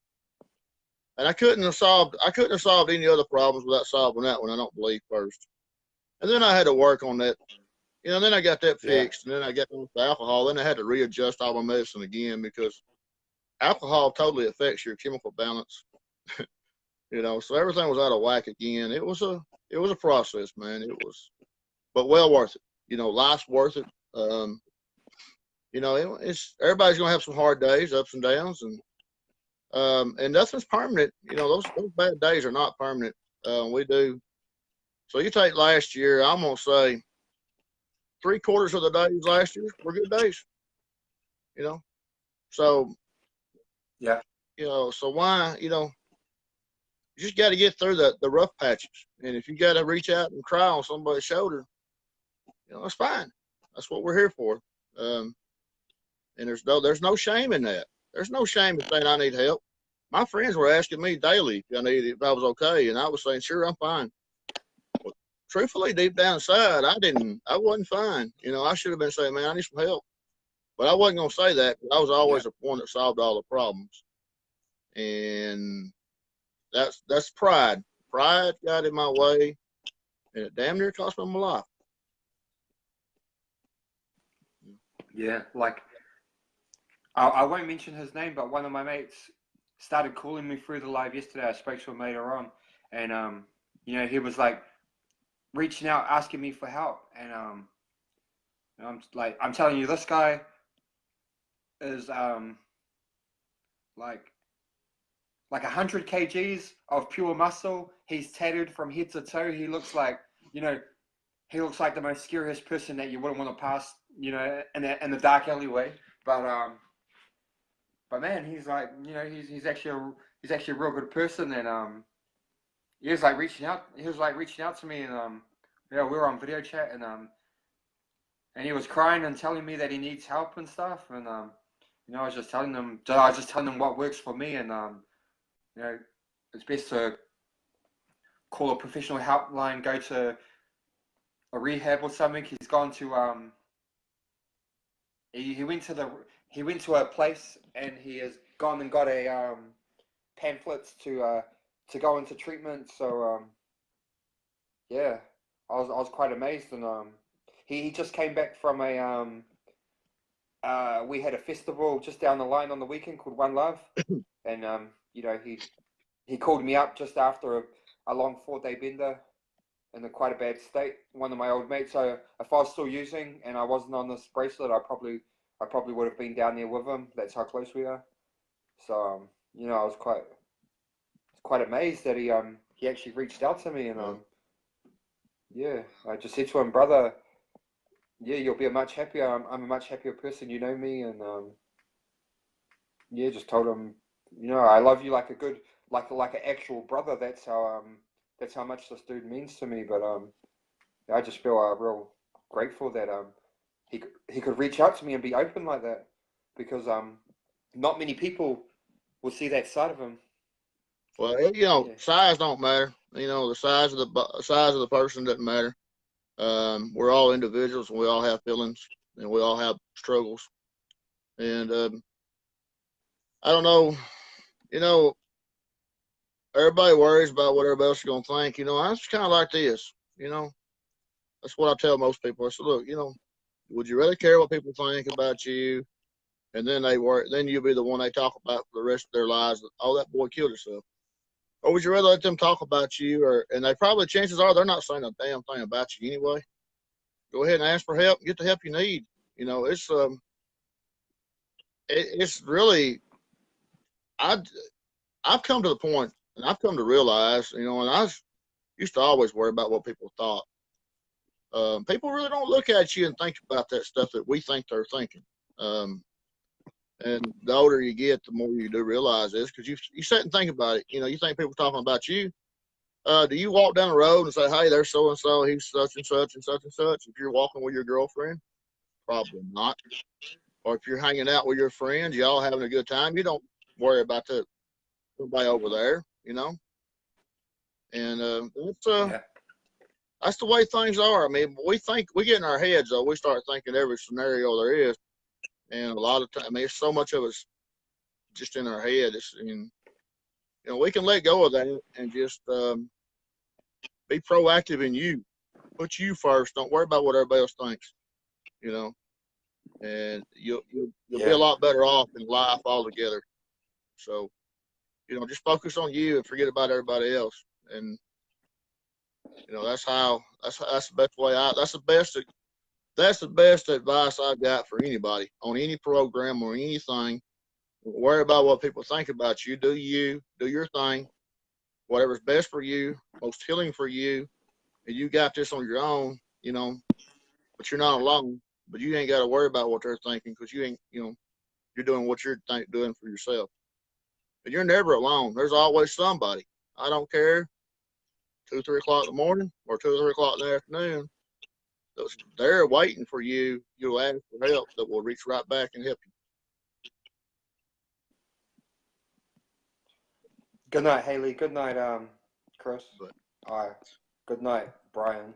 and I couldn't have solved any other problems without solving that one, I don't believe, first. And then I had to work on that. Then I got that fixed, and then I got off the alcohol. Then I had to readjust all my medicine again, because alcohol totally affects your chemical balance. So everything was out of whack again. It was a process, man. But well worth it. Life's worth it. It's everybody's gonna have some hard days, ups and downs, and nothing's permanent. Those bad days are not permanent. We do. So you take last year, I'm gonna say 3/4 of the days last year were good days. So yeah. So why, you just got to get through the rough patches. And if you got to reach out and cry on somebody's shoulder, it's fine. That's what we're here for. And there's no shame in that. There's no shame in saying I need help. My friends were asking me daily if I was okay, and I was saying, sure, I'm fine. But truthfully, deep down inside, I wasn't fine. I should have been saying, man, I need some help. But I wasn't gonna say that. I was always the one that solved all the problems. And that's pride. Pride got in my way, and it damn near cost me my life. Yeah, like I won't mention his name, but one of my mates started calling me through the live yesterday. I spoke to him later on, and he was like reaching out, asking me for help, and I'm telling you, this guy, is like 100 kgs of pure muscle. He's tattooed from head to toe. He looks like, you know, he looks like the most scariest person that you wouldn't want to pass, you know, in the dark alleyway. But man, he's like, you know, he's actually a real good person, and he was like reaching out. He was like reaching out to me, and yeah, we were on video chat, and he was crying and telling me that he needs help and stuff, and you know, I was just telling him what works for me, and you know, it's best to call a professional helpline, go to a rehab or something. He's gone to he went to a place, and he has gone and got a pamphlets to go into treatment. So yeah, I was quite amazed, and he just came back from a we had a festival just down the line on the weekend called One Love, and you know, he called me up just after a long 4-day bender in quite a bad state. One of my old mates. So if I was still using and I wasn't on this bracelet, I probably would have been down there with him. That's how close we are. So you know, I was quite amazed that he actually reached out to me, and yeah, I just said to him, brother, yeah, you'll be a much happier. I'm a much happier person. You know me, and yeah, just told him, you know, I love you like a good, like an actual brother. That's how much this dude means to me. But I just feel real grateful that he could reach out to me and be open like that, because not many people will see that side of him. Well, you know, Yeah. size don't matter. You know, the size of the person doesn't matter. We're all individuals, and we all have feelings, and we all have struggles. And I don't know, you know, everybody worries about what everybody else is gonna think. You know, I'm just kind of like this. You know, that's what I tell most people. I said, look, you know, would you really care what people think about you? And then then you'll be the one they talk about for the rest of their lives. Oh, that boy killed himself. Or would you rather let them talk about you? And they probably, chances are, they're not saying a damn thing about you anyway. Go ahead and ask for help. Get the help you need. You know, it's really, I I've come to the point, and I've come to realize, you know, and I used to always worry about what people thought. People really don't look at you and think about that stuff that we think they're thinking. Um, and the older you get, the more you do realize this, because you sit and think about it. You know, you think people talking about you. Do you walk down the road and say, "Hey, there's so and so. He's such and such and such and such"? If you're walking with your girlfriend, probably not. Or if you're hanging out with your friends, y'all having a good time, you don't worry about everybody over there. You know, and Yeah. that's the way things are. I mean, we get in our heads though. We start thinking every scenario there is, and a lot of time, I mean, it's so much of it's just in our head. You know, we can let go of that and just be proactive in you. Put you first. Don't worry about what everybody else thinks. You know, and you'll be a Yeah. lot better off in life altogether. So, you know, just focus on you and forget about everybody else. And you know, that's the best way. That's the best advice I've got for anybody on any program or anything. Don't worry about what people think about you. Do your thing. Whatever's best for you, most healing for you, and you got this on your own. You know, but you're not alone. But you ain't got to worry about what they're thinking, because you ain't, you know, you're doing what you're doing for yourself. But you're never alone. There's always somebody. I don't care, 2, 3 o'clock in the morning or 2 or 3 o'clock in the afternoon. They're waiting for you. You'll ask for help that will reach right back and help you. Good night, Haley. Good night, Chris. But All right. Good night, Brian.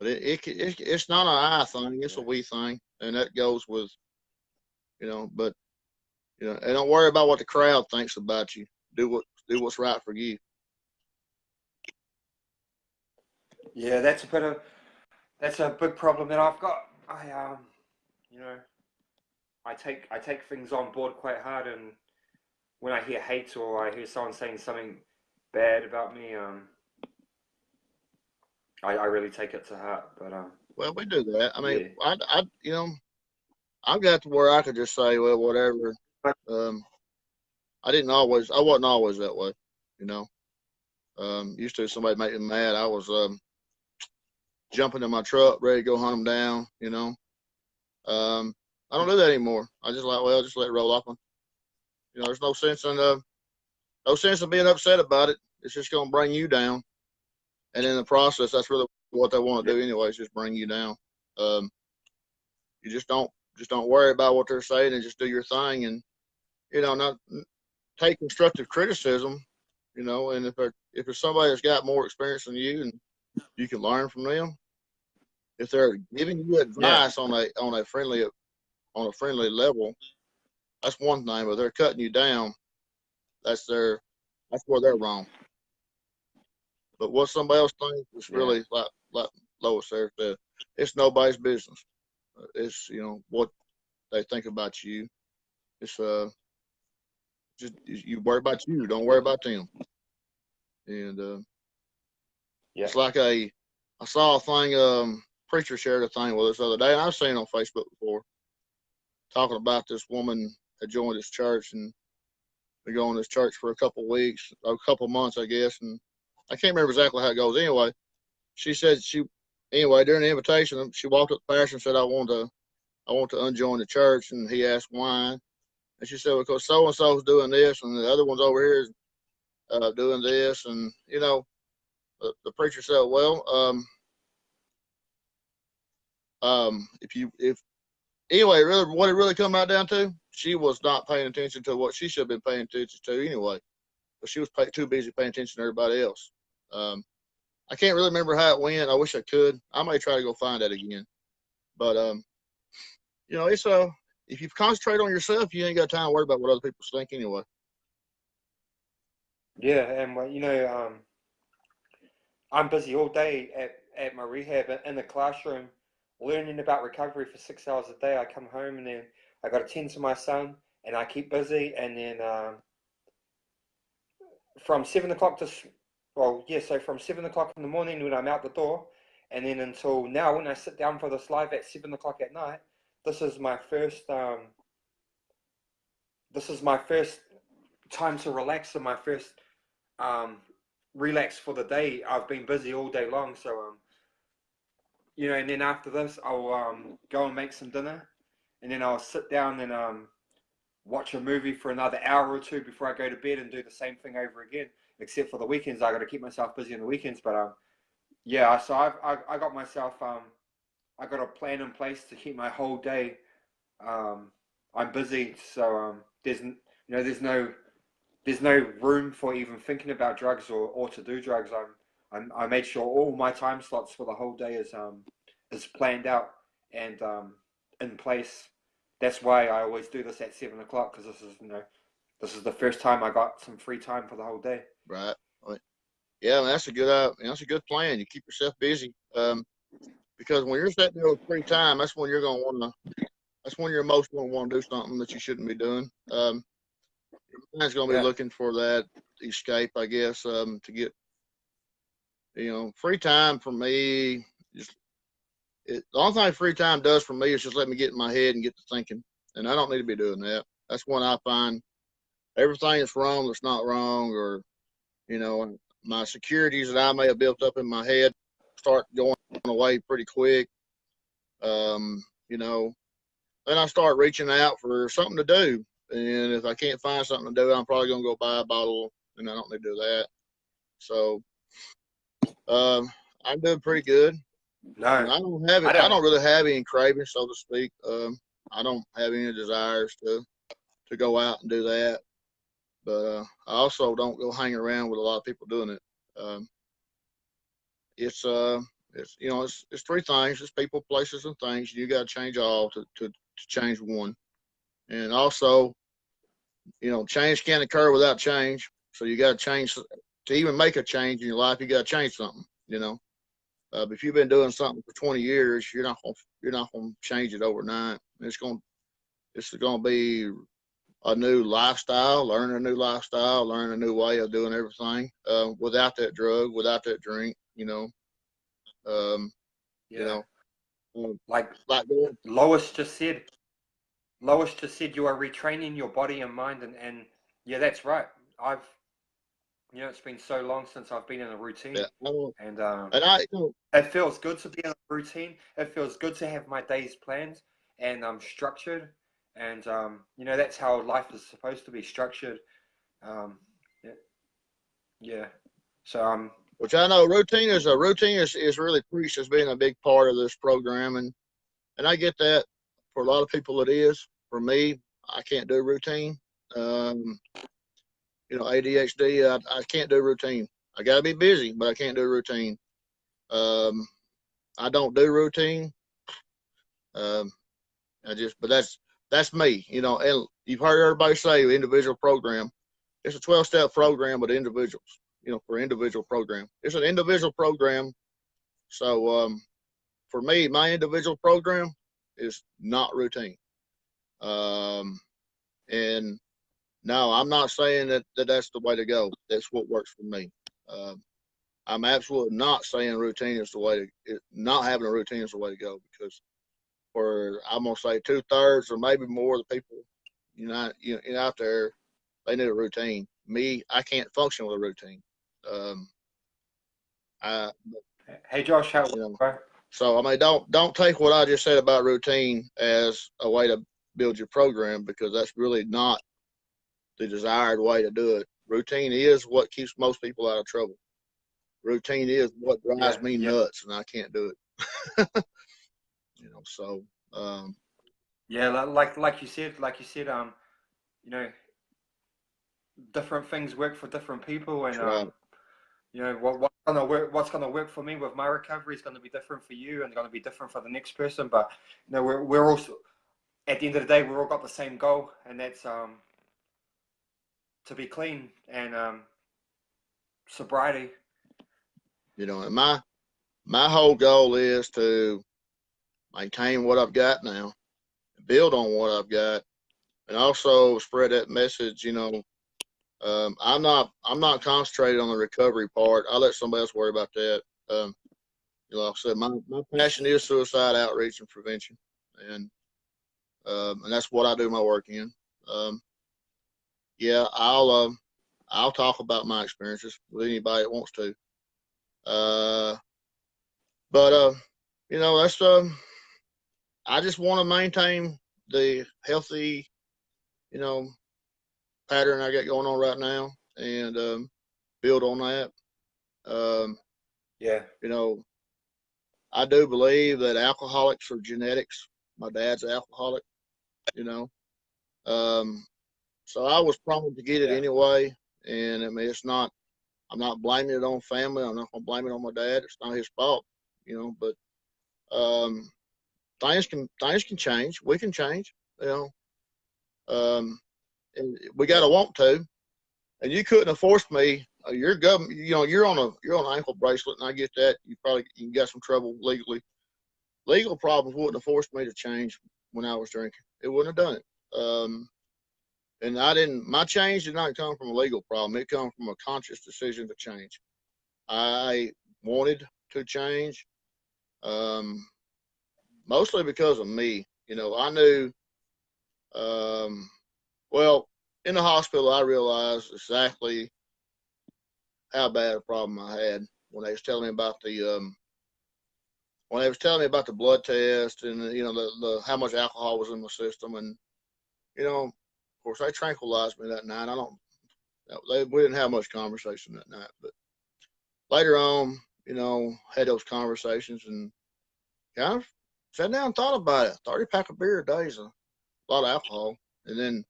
it's not an I thing. It's a Yeah. we thing, and that goes with, you know. But you know, and don't worry about what the crowd thinks about you. Do what's right for you. Yeah, that's a big problem that I've got. You know, I take things on board quite hard, and when I hear hate or I hear someone saying something bad about me, I really take it to heart. But Well, we do that. I mean, yeah, you know, I got to where I could just say, well, whatever. I wasn't always that way, you know. Used to somebody make me mad, I was jumping in my truck, ready to go hunt them down, you know. I don't do that anymore. I just like, well, just let it roll off. You know, there's no sense in being upset about it. It's just going to bring you down, and in the process, that's really what they want to do anyway. Is just bring you down. You just don't worry about what they're saying and just do your thing, and you know, not take constructive criticism. You know, and if there's somebody that's got more experience than you, and you can learn from them, if they're giving you advice on a friendly level, that's one thing. But they're cutting you down. That's where they're wrong. But what somebody else thinks is really like Lois there said, it's nobody's business. It's, you know, what they think about you. It's just you worry about you. Don't worry about them. And it's like I saw a thing. Preacher shared a thing with us the other day, and I've seen it on Facebook before, talking about this woman that joined this church and been going to this church for a couple weeks, a couple months, I guess, and I can't remember exactly how it goes. Anyway, she said during the invitation, she walked up to the pastor and said, I want to unjoin the church. And he asked why. And she said, because so-and-so is doing this and the other one's over here is doing this. And, you know, the preacher said, well, what it really come out down to, she was not paying attention to what she should have been paying attention to anyway. But she was too busy paying attention to everybody else. I can't really remember how it went. I wish I could. I may try to go find that again. But you know, it's if you concentrate on yourself, you ain't got time to worry about what other people think anyway. Yeah, and you know, I'm busy all day at my rehab in the classroom, learning about recovery for 6 hours a day. I come home and then I got to tend to my son, and I keep busy. And then from 7 o'clock from 7 o'clock in the morning when I'm out the door, and then until now when I sit down for this live at 7 o'clock at night, this is my first time to relax and my first relax for the day. I've been busy all day long, so you know, and then after this I'll go and make some dinner, and then I'll sit down and watch a movie for another hour or two before I go to bed and do the same thing over again. Except for the weekends, I got to keep myself busy on the weekends. But yeah, so I got myself I got a plan in place to keep my whole day. I'm busy, so there's no room for even thinking about drugs or to do drugs. I made sure all my time slots for the whole day is planned out and in place. That's why I always do this at 7 o'clock, because this is the first time I got some free time for the whole day. Right. Yeah, that's a good plan. You keep yourself busy, because when you're sitting there with free time, that's when you're most going to want to do something that you shouldn't be doing. Your mind's going to be looking for that escape, I guess, to get, you know, free time for me. The only thing free time does for me is just let me get in my head and get to thinking, and I don't need to be doing that. That's when I find everything that's wrong that's not wrong, or, you know, my securities that I may have built up in my head start going away pretty quick. You know, then I start reaching out for something to do, and if I can't find something to do, I'm probably gonna go buy a bottle, and I don't need to do that. So, I'm doing pretty good. No, I don't really have any cravings, so to speak. I don't have any desires to go out and do that. But I also don't go hang around with a lot of people doing it. It's you know, it's three things: it's people, places, and things. You got to change all to change one. And also, you know, change can't occur without change. So you got to change to even make a change in your life. You got to change something. You know. If you've been doing something for 20 years, you're not gonna change it overnight. It's gonna be a new lifestyle, learn a new lifestyle, learn a new way of doing everything. Without that drug, without that drink, you know. You know, like Lois just said, Lois just said you are retraining your body and mind, and yeah, that's right. I've, it's been so long since I've been in a routine, and I, it feels good to be in a routine. It feels good to have my days planned and structured, and that's how life is supposed to be structured. Um, yeah, yeah. So which I know routine is really preached as being a big part of this program, and I get that. For a lot of people, it is. For me, I can't do routine. Um, ADHD, I can't do routine. I got to be busy, but I can't do routine. Um, I don't do routine. Um, but that's me, and you've heard everybody say individual program. It's a 12-step program with individuals, for individual program. It's an individual program. So, for me, my individual program is not routine. And no, I'm not saying that's the way to go. That's what works for me. I'm absolutely not saying routine is the way not having a routine is the way to go, because I'm gonna say 2/3 or maybe more of the people, out there, they need a routine. Me, I can't function with a routine. Um, I, hey Josh, how bro? So I mean, don't take what I just said about routine as a way to build your program, because that's really not the desired way to do it. Routine is what keeps most people out of trouble. Routine is what drives me nuts, and I can't do it. So yeah, like you said, different things work for different people, and right. what's gonna work for me with my recovery is gonna be different for you, and gonna be different for the next person. But we're also, at the end of the day, we're all got the same goal, and that's to be clean and sobriety. And my whole goal is to maintain what I've got now, build on what I've got, and also spread that message. I'm not concentrated on the recovery part. I let somebody else worry about that. Like I said, my passion is suicide outreach and prevention, and that's what I do my work in. Yeah, I'll talk about my experiences with anybody that wants to. But that's I just want to maintain the healthy, you know, pattern I got going on right now, and build on that. Um, Yeah. I do believe that alcoholics are genetics. My dad's an alcoholic, you know. So I was prone to get it anyway, and I mean, I'm not blaming it on family. I'm not gonna blame it on my dad. It's not his fault, But things can change. We can change, and we got to want to. And you couldn't have forced me. Your government, you're on an ankle bracelet, and I get that. You got some trouble legally. Legal problems wouldn't have forced me to change when I was drinking. It wouldn't have done it. And my change did not come from a legal problem. It come from a conscious decision to change. I wanted to change, mostly because of me. I knew, well, in the hospital, I realized exactly how bad a problem I had when they was telling me about the blood test, and the how much alcohol was in my system. And of course they tranquilized me that night. We didn't have much conversation that night, but later on, had those conversations and kind of sat down and thought about it. 30 pack of beer a day is a lot of alcohol. And then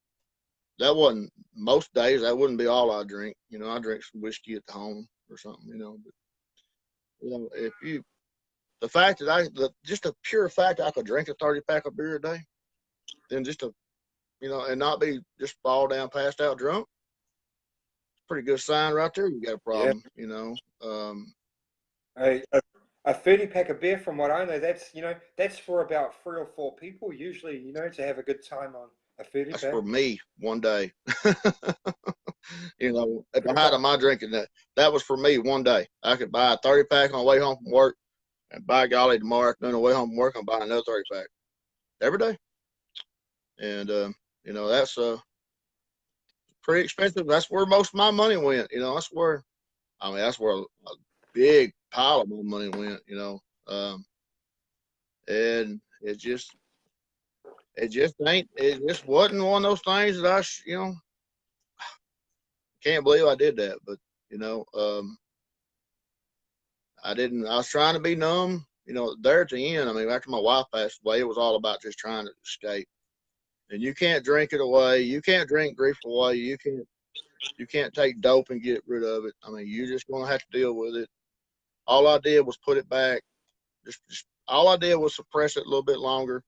that wasn't most days. That wouldn't be all I drink. I drink some whiskey at the home or something. But if the fact that just the pure fact I could drink a 30 pack of beer a day, then just and not be just fall down, passed out drunk, pretty good sign right there. You got a problem. A 30 pack of beer, from what I know, that's for about 3 or 4 people usually, to have a good time on a 30 That's pack. for me one day. At the height of my drinking, that was for me one day. I could buy a 30 pack on the way home from work, and by golly, tomorrow afternoon on the way home from work, I'm buying another 30 pack every day. and you know, that's pretty expensive. That's where most of my money went. You know, that's where a big pile of my money went. You know, and it just wasn't one of those things that you know, can't believe I did that. But you know, I didn't. I was trying to be numb. You know, there at the end. I mean, after my wife passed away, it was all about just trying to escape. And you can't drink it away. You can't drink grief away. You can't take dope and get rid of it. I mean, you're just gonna have to deal with it. All I did was put it back. Just all I did was suppress it a little bit longer,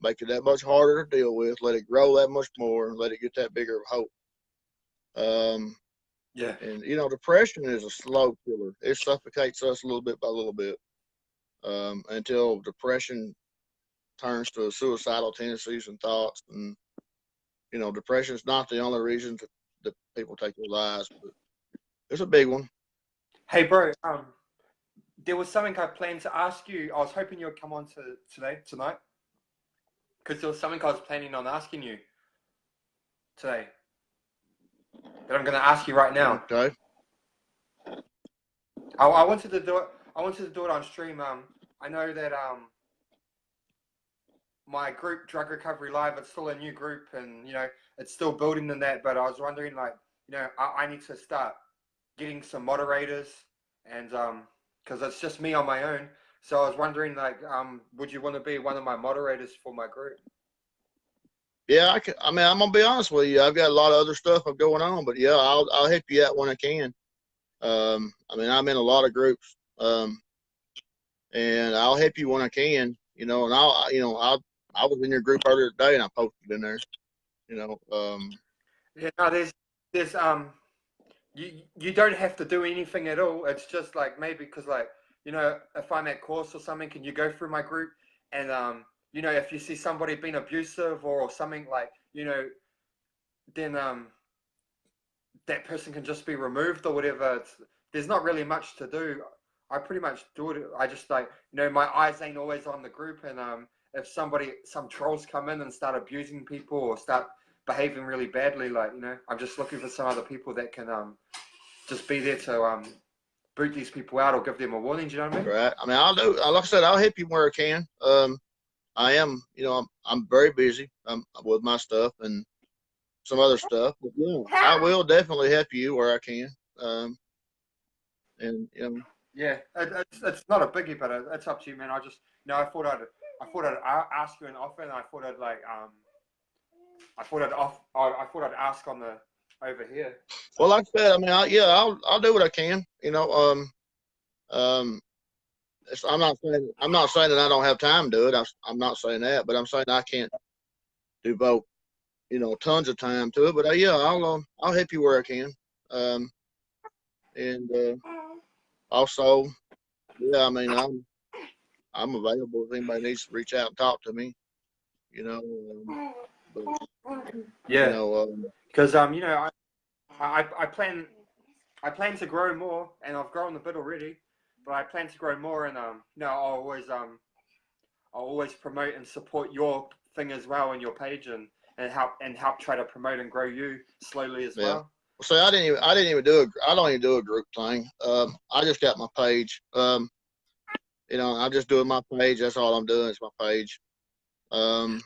make it that much harder to deal with, let it grow that much more, let it get that bigger of a hope. Yeah. And you know, depression is a slow killer. It suffocates us a little bit by little bit, until depression turns to suicidal tendencies and thoughts. And you know, depression is not the only reason that people take their lives, but it's a big one. Hey, bro. There was something I planned to ask you. I was hoping you would come on tonight, because there was something I was planning on asking you today that I'm going to ask you right now. Okay. I wanted to do it. I wanted to do it on stream. I know that my group, Drug Recovery Live, it's still a new group, and you know it's still building in that. But I was wondering, like, you know, I need to start getting some moderators, and because it's just me on my own. So I was wondering, like, would you want to be one of my moderators for my group? Yeah, I mean, I'm gonna be honest with you. I've got a lot of other stuff going on, but yeah, I'll help you out when I can. I mean, I'm in a lot of groups, and I'll help you when I can. You know, and I was in your group earlier today, and I posted in there. You know, Yeah, no, there's you don't have to do anything at all. It's just like maybe because, like, you know, if I'm at course or something, can you go through my group and you know, if you see somebody being abusive or something, like, you know, then that person can just be removed or whatever. There's not really much to do. I pretty much do it. I just, like, you know, my eyes ain't always on the group, and if some trolls come in and start abusing people or start behaving really badly, like, you know, I'm just looking for some other people that can just be there to boot these people out or give them a warning. Do you know what I mean? right? I mean, I'll do. Like I said, I'll help you where I can. I am, you know, I'm very busy with my stuff and some other stuff. But yeah, I will definitely help you where I can. And you know, Yeah, it's not a biggie, but it's up to you, man. I just, you know, I thought I'd ask you an offer, and I thought I'd ask on the over here. well, like I said, I mean, I'll do what I can. You know, I'm not saying that I don't have time to do it. I'm not saying that, but I'm saying I can't devote, you know, tons of time to it. But yeah, I'll help you where I can. And also, yeah, I mean, I'm available if anybody needs to reach out and talk to me. You know, but, Yeah, you know, because you know, I plan to grow more, and I've grown a bit already, but I plan to grow more, and you know, I'll always promote and support your thing as well, and your page, and help try to promote and grow you slowly as well. So I didn't even I don't even do a group thing. I just got my page. You know, I'm just doing my page. That's all I'm doing is my page. And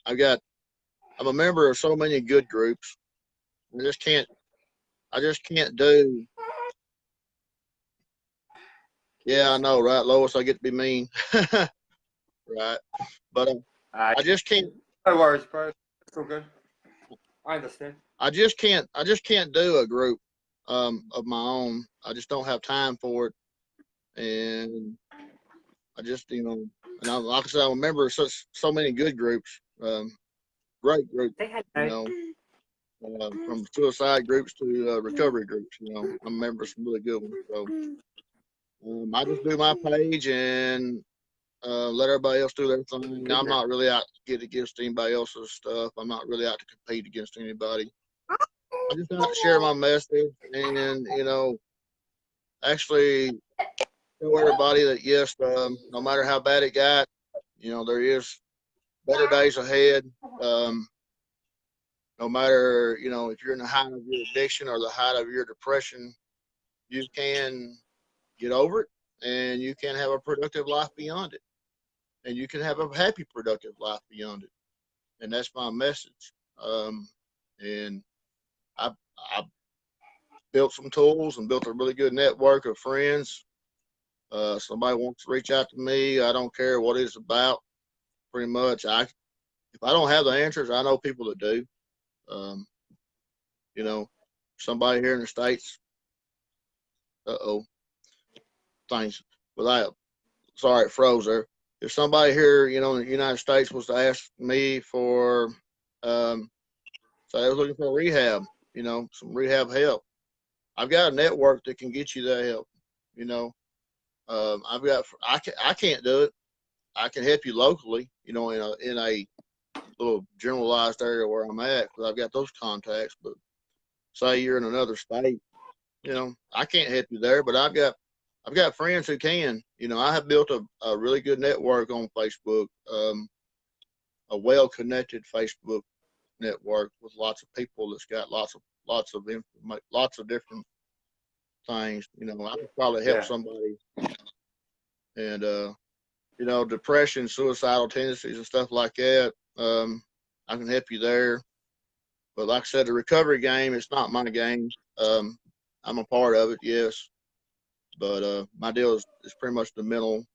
I'm a member of so many good groups. I just can't do. Yeah, I know, right, Lois? I get to be mean, right? But I just can't. No worries, bro. It's all good. I understand. I just can't do a group of my own. I just don't have time for it, and I just, you know, and like I said, I remember so many good groups, great groups, you know, from suicide groups to recovery groups. You know, I remember some really good ones. So I just do my page and let everybody else do their thing. I'm not really out to get against anybody else's stuff. I'm not really out to compete against anybody. I just out to share my message and, you know, actually tell everybody that yes, no matter how bad it got, you know, there is better days ahead. No matter, if you're in the height of your addiction or the height of your depression, you can get over it and you can have a productive life beyond it. And you can have a happy, productive life beyond it. And that's my message. And I built some tools and built a really good network of friends. Somebody wants to reach out to me, I don't care what it's about. Pretty much, if I don't have the answers, I know people that do. Um, somebody here in the States. Things. Sorry, it froze there. If somebody here, in the United States was to ask me for, say they was looking for rehab, some rehab help, I've got a network that can get you that help. I can't do it. I can help you locally, in a little generalized area where I'm at because I've got those contacts. But say you're in another state, I can't help you there, but I've got friends who can. I have built a really good network on Facebook, a well-connected Facebook network with lots of people that's got lots of different things. I could probably help somebody, and depression, suicidal tendencies, and stuff like that. I can help you there. But like I said, the recovery game, it's not my game. I'm a part of it, yes. But my deal is pretty much the mental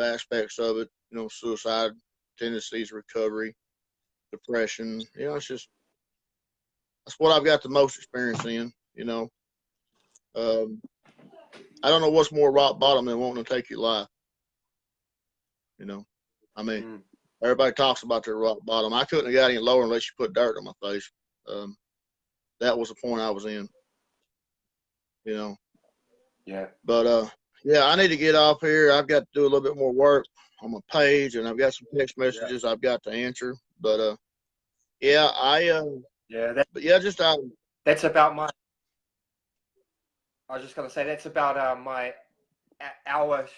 aspects of it. Suicide tendencies, recovery, depression. It's just that's what I've got the most experience in. I don't know what's more rock bottom than wanting to take your life. I mean, everybody talks about their rock bottom. I couldn't have got any lower unless you put dirt on my face. That was the point I was in. Yeah. But yeah, I need to get off here. I've got to do a little bit more work on my page, and I've got some text messages I've got to answer. But yeah, that's about my. I was just gonna say that's about my hour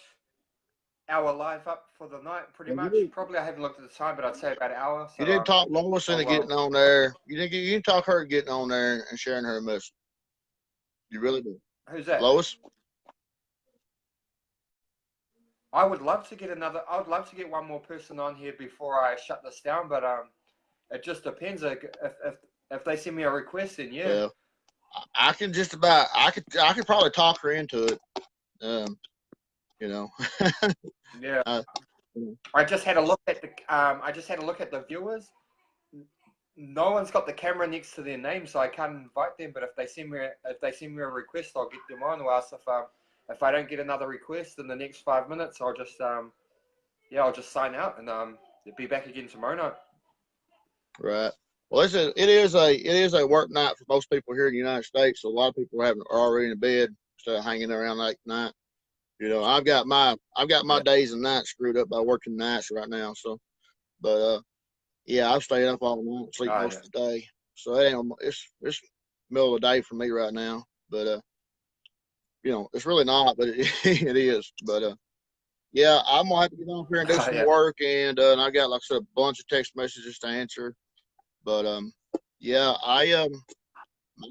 live up for the night, pretty much. Probably I haven't looked at the time, but I'd say about an hour. So, you didn't talk Lois into getting on there. You didn't talk her getting on there and sharing her message. You really did. Who's that? Lois? I would love to get one more person on here before I shut this down, but it just depends. If they send me a request, then yeah. Well, I can just about. I could probably talk her into it. Yeah. I just had a look at the viewers. No one's got the camera next to their name, so I can't invite them. But if they send me a request, I'll get them on. Or else if I don't get another request in the next 5 minutes, I'll just I'll just sign out and be back again tomorrow night. Right. Well, it is a work night for most people here in the United States. So a lot of people are already in bed instead of hanging around late night. I've got my days and nights screwed up by working nights right now. So, but yeah, I've stayed up all night, sleep most of the day. So it's middle of the day for me right now. But it's really not, but it is. But yeah, I'm gonna have to get on here and do some work, and I got, like I said, a bunch of text messages to answer. But yeah, my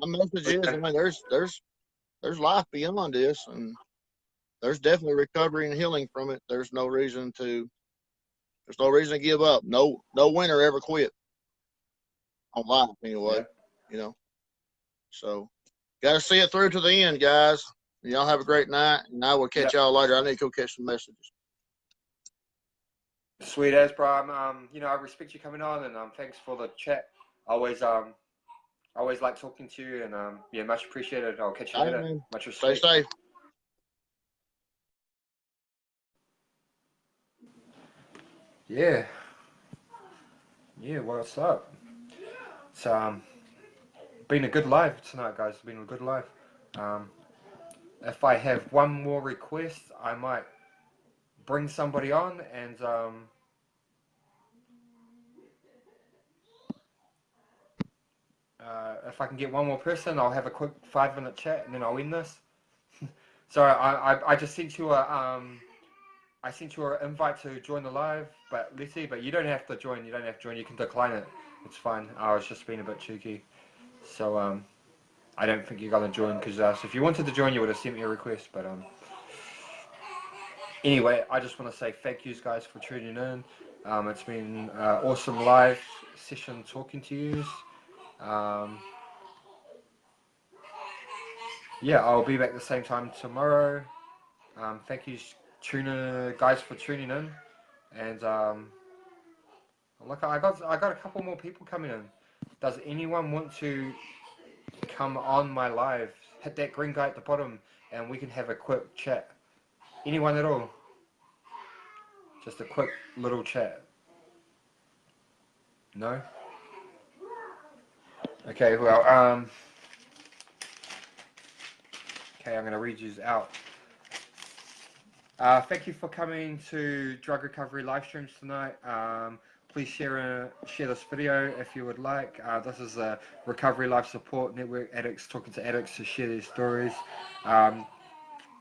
message is, I mean, there's life beyond this, and there's definitely recovery and healing from it. There's no reason to give up. No winner ever quit on life anyway. So got to see it through to the end, guys. Y'all have a great night, and I will catch y'all later. I need to go catch some messages. Sweet as, bro. I respect you coming on, and thanks for the chat. Always like talking to you, and much appreciated. I'll catch you later. Man. Much respect. Stay safe. Yeah, what's up? It's been a good live tonight, guys. It's been a good live. If I have one more request, I might bring somebody on, and if I can get one more person, I'll have a quick 5-minute chat, and then I'll end this. So I just sent you I sent you an invite to join the live, but Letty, but you don't have to join. You don't have to join. You can decline it. It's fine. I was just being a bit cheeky. So I don't think you're gonna join because so if you wanted to join, you would have sent me a request. But anyway, I just want to say thank you guys for tuning in. It's been an awesome live session talking to you. Yeah, I'll be back the same time tomorrow. Thank you, guys, for tuning in. And look, I got a couple more people coming in. Does anyone want to come on my live? Hit that green guy at the bottom, and we can have a quick chat. Anyone at all? Just a quick little chat. No? Okay, well, okay, I'm going to read you out. Thank you for coming to Drug Recovery live streams tonight. Please share this video if you would like. This is a Recovery Life Support Network, Addicts talking to addicts to share their stories.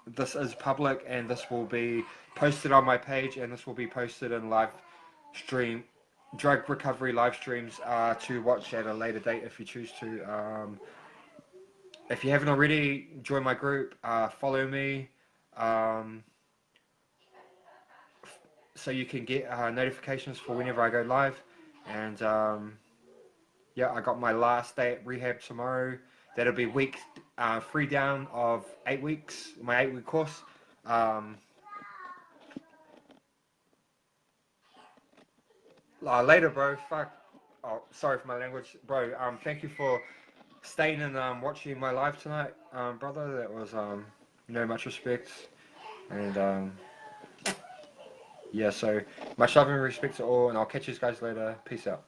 This is public and this will be posted on my page, and this will be posted in live stream drug recovery live streams to watch at a later date if you choose to. If you haven't already, join my group, follow me, so you can get notifications for whenever I go live. And yeah, I got my last day at rehab tomorrow. That'll be week 3 down of 8 weeks, my 8-week course. Later, bro. Fuck. Oh, sorry for my language, bro. Thank you for staying and watching my live tonight, brother. That was much respect. And yeah, so much love and respect to all, and I'll catch you guys later. Peace out.